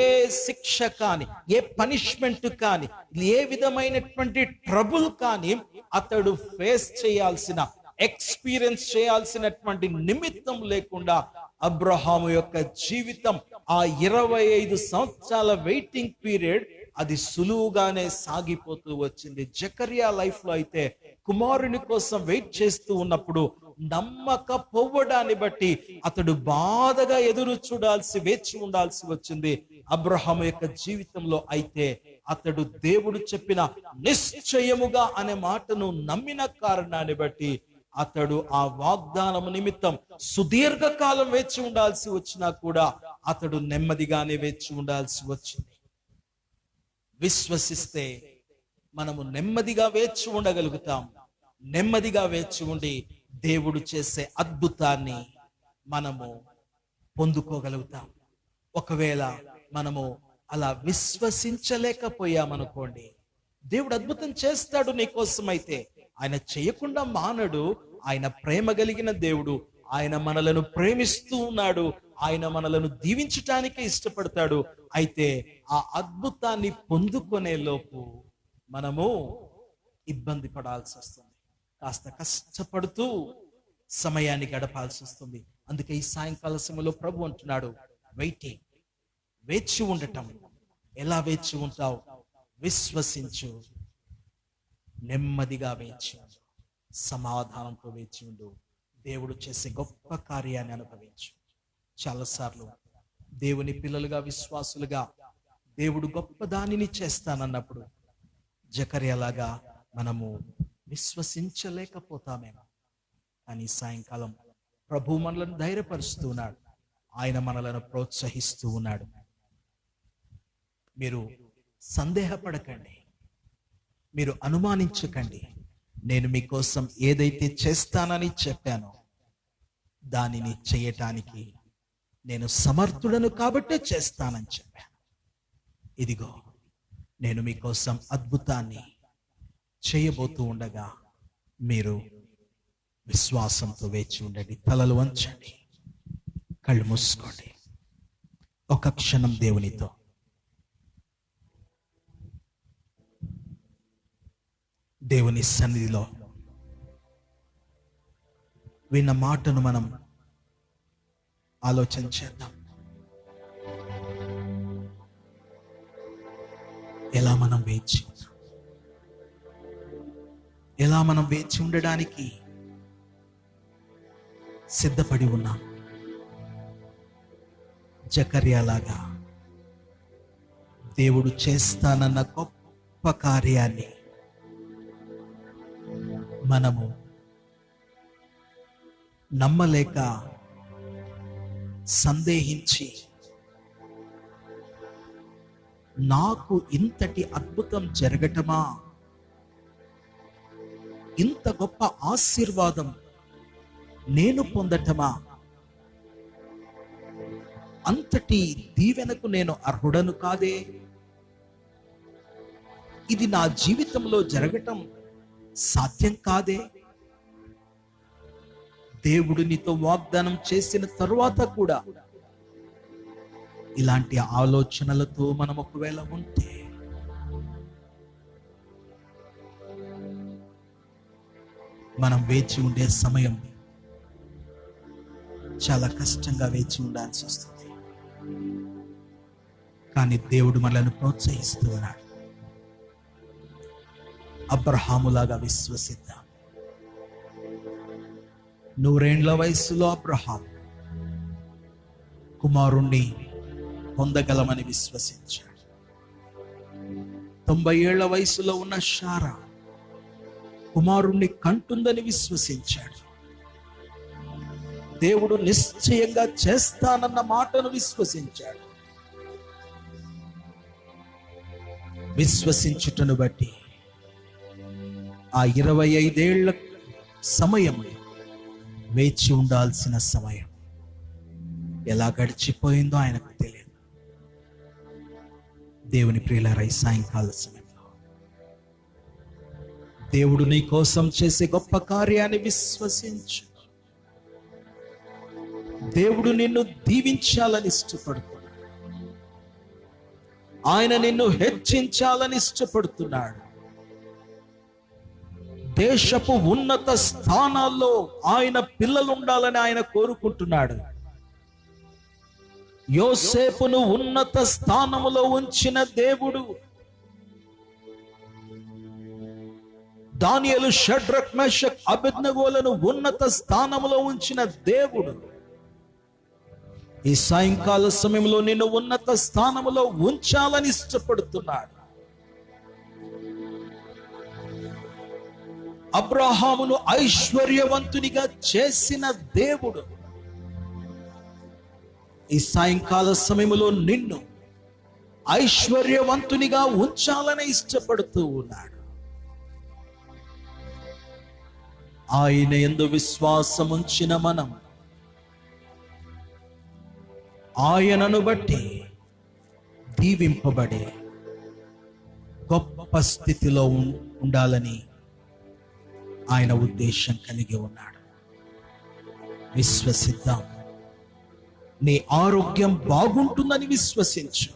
A: శిక్ష కానీ, ఏ పనిష్మెంట్ కానీ, ఏ విధమైనటువంటి ట్రబుల్ కానీ అతడు ఫేస్ చేయాల్సిన, ఎక్స్పీరియన్స్ చేయాల్సినటువంటి నిమిత్తం లేకుండా అబ్రహాము యొక్క జీవితం, ఆ 25 సంవత్సరాల వెయిటింగ్ పీరియడ్, అది సులువుగానే సాగిపోతూ వచ్చింది. జకర్యా లైఫ్ లో అయితే కుమారుని కోసం వెయిట్ చేస్తూ ఉన్నప్పుడు నమ్మకపోవడాన్ని బట్టి అతడు బాధగా ఎదురు చూడాల్సి, వేచి ఉండాల్సి వచ్చింది. అబ్రహాము యొక్క జీవితంలో అయితే అతడు దేవుడు చెప్పిన నిశ్చయముగా అనే మాటను నమ్మిన కారణాన్ని బట్టి అతడు ఆ వాగ్దానము నిమిత్తం సుదీర్ఘకాలం వేచి ఉండాల్సి వచ్చినా కూడా అతడు నెమ్మదిగానే వేచి ఉండాల్సి వచ్చింది. విశ్వసిస్తే మనము నెమ్మదిగా వేచి ఉండగలుగుతాం. నెమ్మదిగా వేచి ఉండి దేవుడు చేసే అద్భుతాన్ని మనము పొందుకోగలుగుతాం. ఒకవేళ మనము అలా విశ్వసించలేకపోయామనుకోండి, దేవుడు అద్భుతం చేస్తాడు నీకోసం. అయితే ఆయన చేయకుండా మానడు. ఆయన ప్రేమ కలిగిన దేవుడు. ఆయన మనలను ప్రేమిస్తూ ఉన్నాడు. ఆయన మనలను దీవించటానికే ఇష్టపడతాడు. అయితే ఆ అద్భుతాన్ని పొందుకునే లోపు మనము ఇబ్బంది పడాల్సి వస్తుంది, కాస్త కష్టపడుతూ సమయాన్ని గడపాల్సి వస్తుంది. అందుకే ఈ సాయంకాల సమయంలో ప్రభు అంటున్నాడు, వెయిటింగ్, వేచి ఉండటం. ఎలా వేచి ఉంటావు? విశ్వసించు, నెమ్మదిగా వేచి ఉండు, సమాధానంతో వేచి ఉండు, దేవుడు చేసే గొప్ప కార్యాన్ని అనుభవించు. చాలాసార్లు దేవుని పిల్లలుగా, విశ్వాసులుగా దేవుడు గొప్ప దానిని చేస్తానన్నప్పుడు జకర్యాలాగా మనము విశ్వసించలేకపోతామేమో. కానీ సాయంకాలం ప్రభు మనలను ధైర్యపరుస్తూ ఉన్నాడు. ఆయన మనలను ప్రోత్సహిస్తూ ఉన్నాడు. మీరు సందేహపడకండి, మీరు అనుమానించకండి. నేను మీకోసం ఏదైతే చేస్తానని చెప్పానో దానిని చేయటానికి నేను సమర్థుడను కాబట్టే చేస్తానని చెప్పాను. ఇదిగో నేను మీకోసం అద్భుతాన్ని చేయబోతూ ఉండగా మీరు విశ్వాసంతో వేచి ఉండండి. తలలు వంచండి, కళ్ళు మూసుకోండి. ఒక క్షణం దేవునితో దేవుని సన్నిధిలో విన్న మాటను మనం ఆలోచన చేద్దాం. ఎలా మనం వేచి ఉన్నాం, ఎలా మనం వేచి ఉండడానికి సిద్ధపడి ఉన్నాం. జకర్యాలాగా దేవుడు చేస్తానన్న గొప్ప కార్యాన్ని మనము నమ్మలేక సందేహించి, నాకు ఇంతటి అద్భుతం జరగటమా, ఇంత గొప్ప ఆశీర్వాదం నేను పొందటమా, అంతటి దీవెనకు నేను అర్హుడను కాదే, ఇది నా జీవితంలో జరగటం సాధ్యం కాదే. దేవుడు నీతో వాగ్దానం చేసిన తరువాత కూడా ఇలాంటి ఆలోచనలతో మనం ఒకవేళ ఉంటే మనం వేచి ఉండే సమయం చాలా కష్టంగా వేచి ఉండాల్సి వస్తుంది. కానీ దేవుడు మనల్ని ప్రోత్సహిస్తూ ఉన్నాడు. అబ్రహాములాగా విశ్వసిద్దాం. 100 ఏళ్ల వయసులో అబ్రహాం కుమారుణ్ణి పొందగలమని విశ్వసించాడు. 90 ఏళ్ల వయసులో ఉన్న శారా కుమారుణ్ణి కంటుందని విశ్వసించాడు. దేవుడు నిశ్చయంగా చేస్తానన్న మాటను విశ్వసించాడు. విశ్వసించుటను బట్టి ఆ 25 ఏళ్ల సమయం వేచి ఉండాల్సిన సమయం ఎలా గడిచిపోయిందో ఆయనకు తెలియదు. దేవుని ప్రియులారా, ఈ సాయంకాల సమయంలో దేవుడు నీ కోసం చేసే గొప్ప కార్యాన్ని విశ్వసించు. దేవుడు నిన్ను దీవించాలని ఇష్టపడుతున్నాడు. ఆయన నిన్ను హెచ్చించాలని ఇష్టపడుతున్నాడు. దేశపు ఉన్నత స్థానాల్లో ఆయన పిల్లలు ఉండాలని ఆయన కోరుకుంటున్నాడు. యోసేపును ఉన్నత స్థానములో ఉంచిన దేవుడు, దానియేలు, షడ్రక్, మేషక్, అబేద్నెగోలను ఉన్నత స్థానములో ఉంచిన దేవుడు ఈ సాయంకాల సమయంలో నిన్ను ఉన్నత స్థానములో ఉంచాలని ఇష్టపడుతున్నాడు. అబ్రహామును ఐశ్వర్యవంతునిగా చేసిన దేవుడు ఈ సాయంకాల సమయంలో నిన్ను ఐశ్వర్యవంతునిగా ఉంచాలని ఇష్టపడుతూ ఉన్నాడు. ఆయన యందు విశ్వాసం ఉంచిన మనం ఆయనను బట్టి దీవింపబడి గొప్ప స్థితిలో ఉండాలని ఆయన ఉద్దేశం కలిగి ఉన్నాడు. విశ్వసిద్దాం. నీ ఆరోగ్యం బాగుంటుందని విశ్వసించు.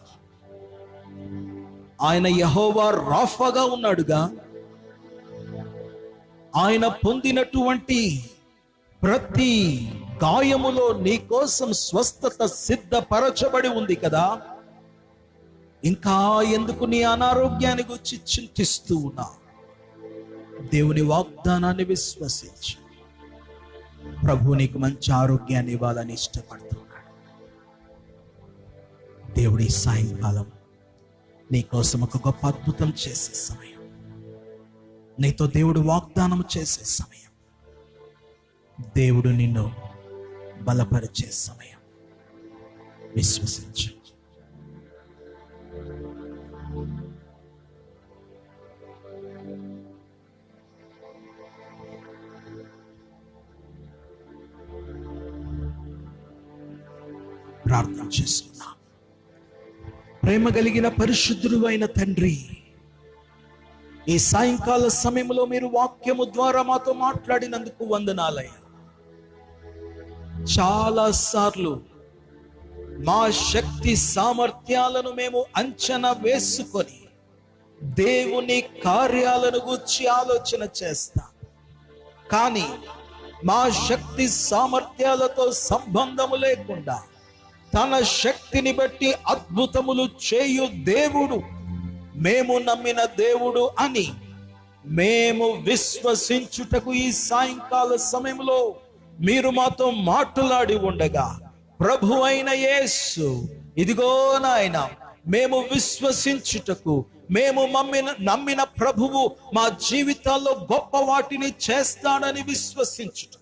A: ఆయన యెహోవా రాఫాగా ఉన్నాడుగా. ఆయన పొందినటువంటి ప్రతి గాయములో నీ కోసం స్వస్థత సిద్ధపరచబడి ఉంది కదా. ఇంకా ఎందుకు నీ అనారోగ్యాన్ని గురించి చింతిస్తూ ఉన్నా? దేవుని వాగ్దానాన్ని విశ్వసించు. ప్రభు నీకు మంచి ఆరోగ్యాన్ని ఇవ్వాలని ఇష్టపడుతున్నాడు. దేవుడి సాయంకాలం నీ కోసం ఒక గొప్ప అద్భుతం చేసే సమయం, నీతో దేవుడు వాగ్దానం చేసే సమయం, దేవుడు నిన్ను బలపరిచే సమయం. విశ్వసించు. ప్రార్థన చేసుకుందాం. ప్రేమ కలిగిన పరిశుద్ధుడు అయిన తండ్రి, ఈ సాయంకాల సమయంలో మీరు వాక్యము ద్వారా మాతో మాట్లాడినందుకు వందనాలయ్యా. చాలా సార్లు మా శక్తి సామర్థ్యాలను మేము అంచనా వేసుకొని దేవుని కార్యాలను గూర్చి ఆలోచన చేస్తాం. కానీ మా శక్తి సామర్థ్యాలతో సంబంధము లేకుండా తన శక్తిని బట్టి అద్భుతములు చేయు దేవుడు, మేము నమ్మిన దేవుడు అని మేము విశ్వసించుటకు ఈ సాయంకాల సమయంలో మీరు మాతో మాట్లాడి ఉండగా, ప్రభు అయిన యేసు, ఇదిగో నాయన, మేము విశ్వసించుటకు, మేము నమ్మిన ప్రభువు మా జీవితాల్లో గొప్ప వాటిని చేస్తాడని విశ్వసించుట,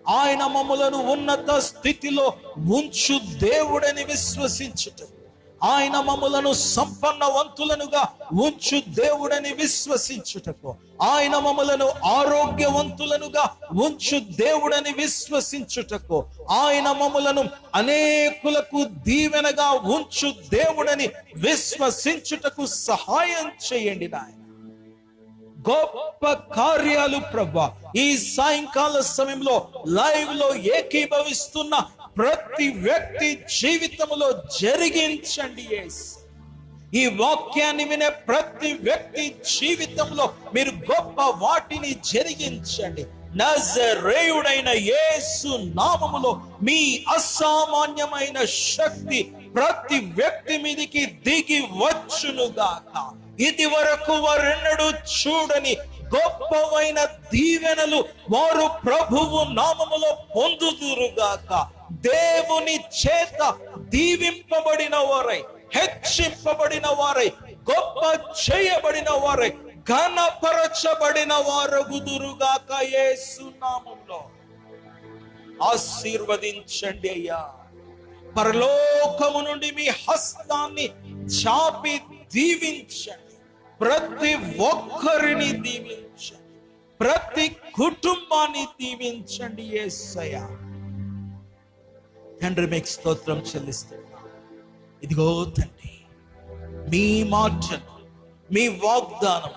A: ఆయన మమ్ములను ఉన్నత స్థితిలో ఉంచు దేవుడని విశ్వసించుటకు, ఆయన మమ్ములను సంపన్నవంతులనుగా ఉంచు దేవుడని విశ్వసించుటకు, ఆయన మమ్ములను ఆరోగ్యవంతులనుగా ఉంచు దేవుడని విశ్వసించుటకు, ఆయన మమ్ములను అనేకులకు దీవెనగా ఉంచు దేవుడని విశ్వసించుటకు సహాయం చేయండి నాయన. గొప్ప కార్యాలు ప్రభా ఈ సాయంకాల సమయంలో లైవ్ లో ఏకీభవిస్తున్న ప్రతి వ్యక్తి జీవితంలో జరిగించండి యేసు. ఈ వాక్యాన్ని వినే ప్రతి వ్యక్తి జీవితంలో మీరు గొప్ప వాటిని జరిగించండి. నజరేయుడైన యేసు నామములో మీ అసామాన్యమైన శక్తి ప్రతి వ్యక్తి మీదికి దిగి వచ్చునుగాక. ఇది వరకు వారెన్నడూ చూడని గొప్పవైన దీవెనలు వారు ప్రభువు నామములో పొందుదురుగాక. దేవుని చేత దీవింపబడిన వారై, హెచ్చింపబడిన వారై, గొప్ప చేయబడిన వారై, ఘనపరచబడిన వారగుదురుగాక యేసు నామములో. ఆశీర్వదించండి అయ్యా. పరలోకము నుండి మీ హస్తాన్ని చాపి దీవించండి. ప్రతి ఒక్కరిని దీవించండి, ప్రతి కుటుంబాన్ని దీవించండి యేసయ్యా. తండ్రి మీకు స్తోత్రం చెల్లిస్తున్నా. ఇదిగో తండ్రి, మీ మాటను, మీ వాగ్దానం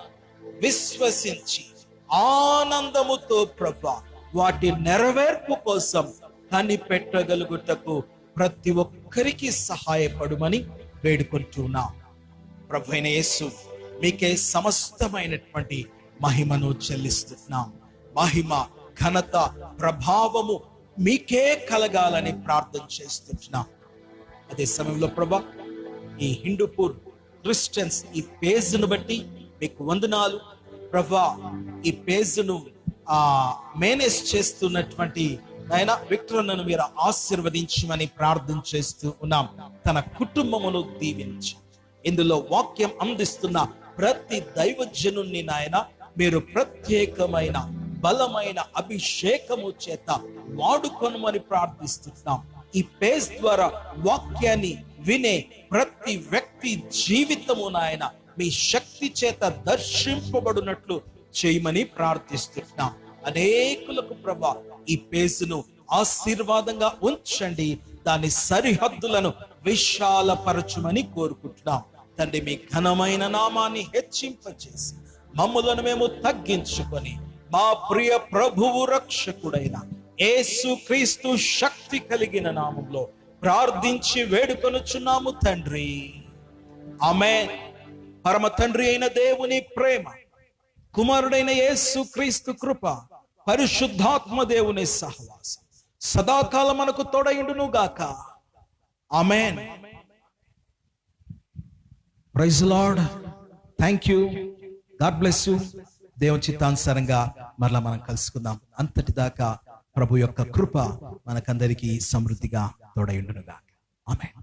A: విశ్వసించి ఆనందముతో ప్రభా వాటి నెరవేర్పు కోసం కనిపెట్టగలుగుటకు ప్రతి ఒక్కరికి సహాయపడుమని వేడుకుంటున్నా. ప్రభువైన యేసు మీకే సమస్తమైనటువంటి మహిమను చెల్లిస్తున్నాం. మహిమ, ఘనత, ప్రభావము మీకే కలగాలని ప్రార్థన చేస్తున్నాం. అదే సమయంలో ప్రభా ఈ హిందూపూర్ క్రిస్టియన్స్ ఈ పేజ్ను బట్టి మీకు వందనాలు ప్రభా. ఈ పేజ్ను మేనేజ్ చేస్తున్నటువంటి ఆయన విక్టర్ను మీరు ఆశీర్వదించమని ప్రార్థన చేస్తూ ఉన్నాం. తన కుటుంబమును దీవించి ఇందులో వాక్యం అందిస్తున్న ప్రతి దైవజనుని నాయన మీరు ప్రత్యేకమైన బలమైన అభిషేకము చేత వాడుకొనమని ప్రార్థిస్తున్నాం. ఈ పేజ్ ద్వారా వాక్యాన్ని వినే ప్రతి వ్యక్తి జీవితము నాయన మీ శక్తి చేత దర్శింపబడినట్లు చేయమని ప్రార్థిస్తున్నాం. అనేకులకు ప్రభా ఈ పేజ్ను ఆశీర్వాదంగా ఉంచండి. దాని సరిహద్దులను విశాలపరచుమని కోరుకుంటున్నాం. తండ్రి మీ ఘనమైన నామాన్ని హెచ్చింపచేసి మమ్ములను మేము తగ్గించుకొని మా ప్రియ ప్రభువు రక్షకుడైన యేసు క్రీస్తు శక్తి కలిగిన నామంలో ప్రార్థించి వేడుకొనుచున్నాము తండ్రి. ఆమేన్. పరమ తండ్రి అయిన దేవుని ప్రేమ, కుమారుడైన యేసు క్రీస్తు కృప, పరిశుద్ధాత్మ దేవుని సహవాసం సదాకాలం మనకు తోడైండును గాక. Amen. Praise lord. Thank you. God bless you. దేవుని చిత్తానుసారంగా మరలా మనం కలుసుకుందాం. అంతటి దాకా ప్రభు యొక్క కృప మనకందరికీ సమృద్ధిగా తోడైండును గాక. ఆమేన్.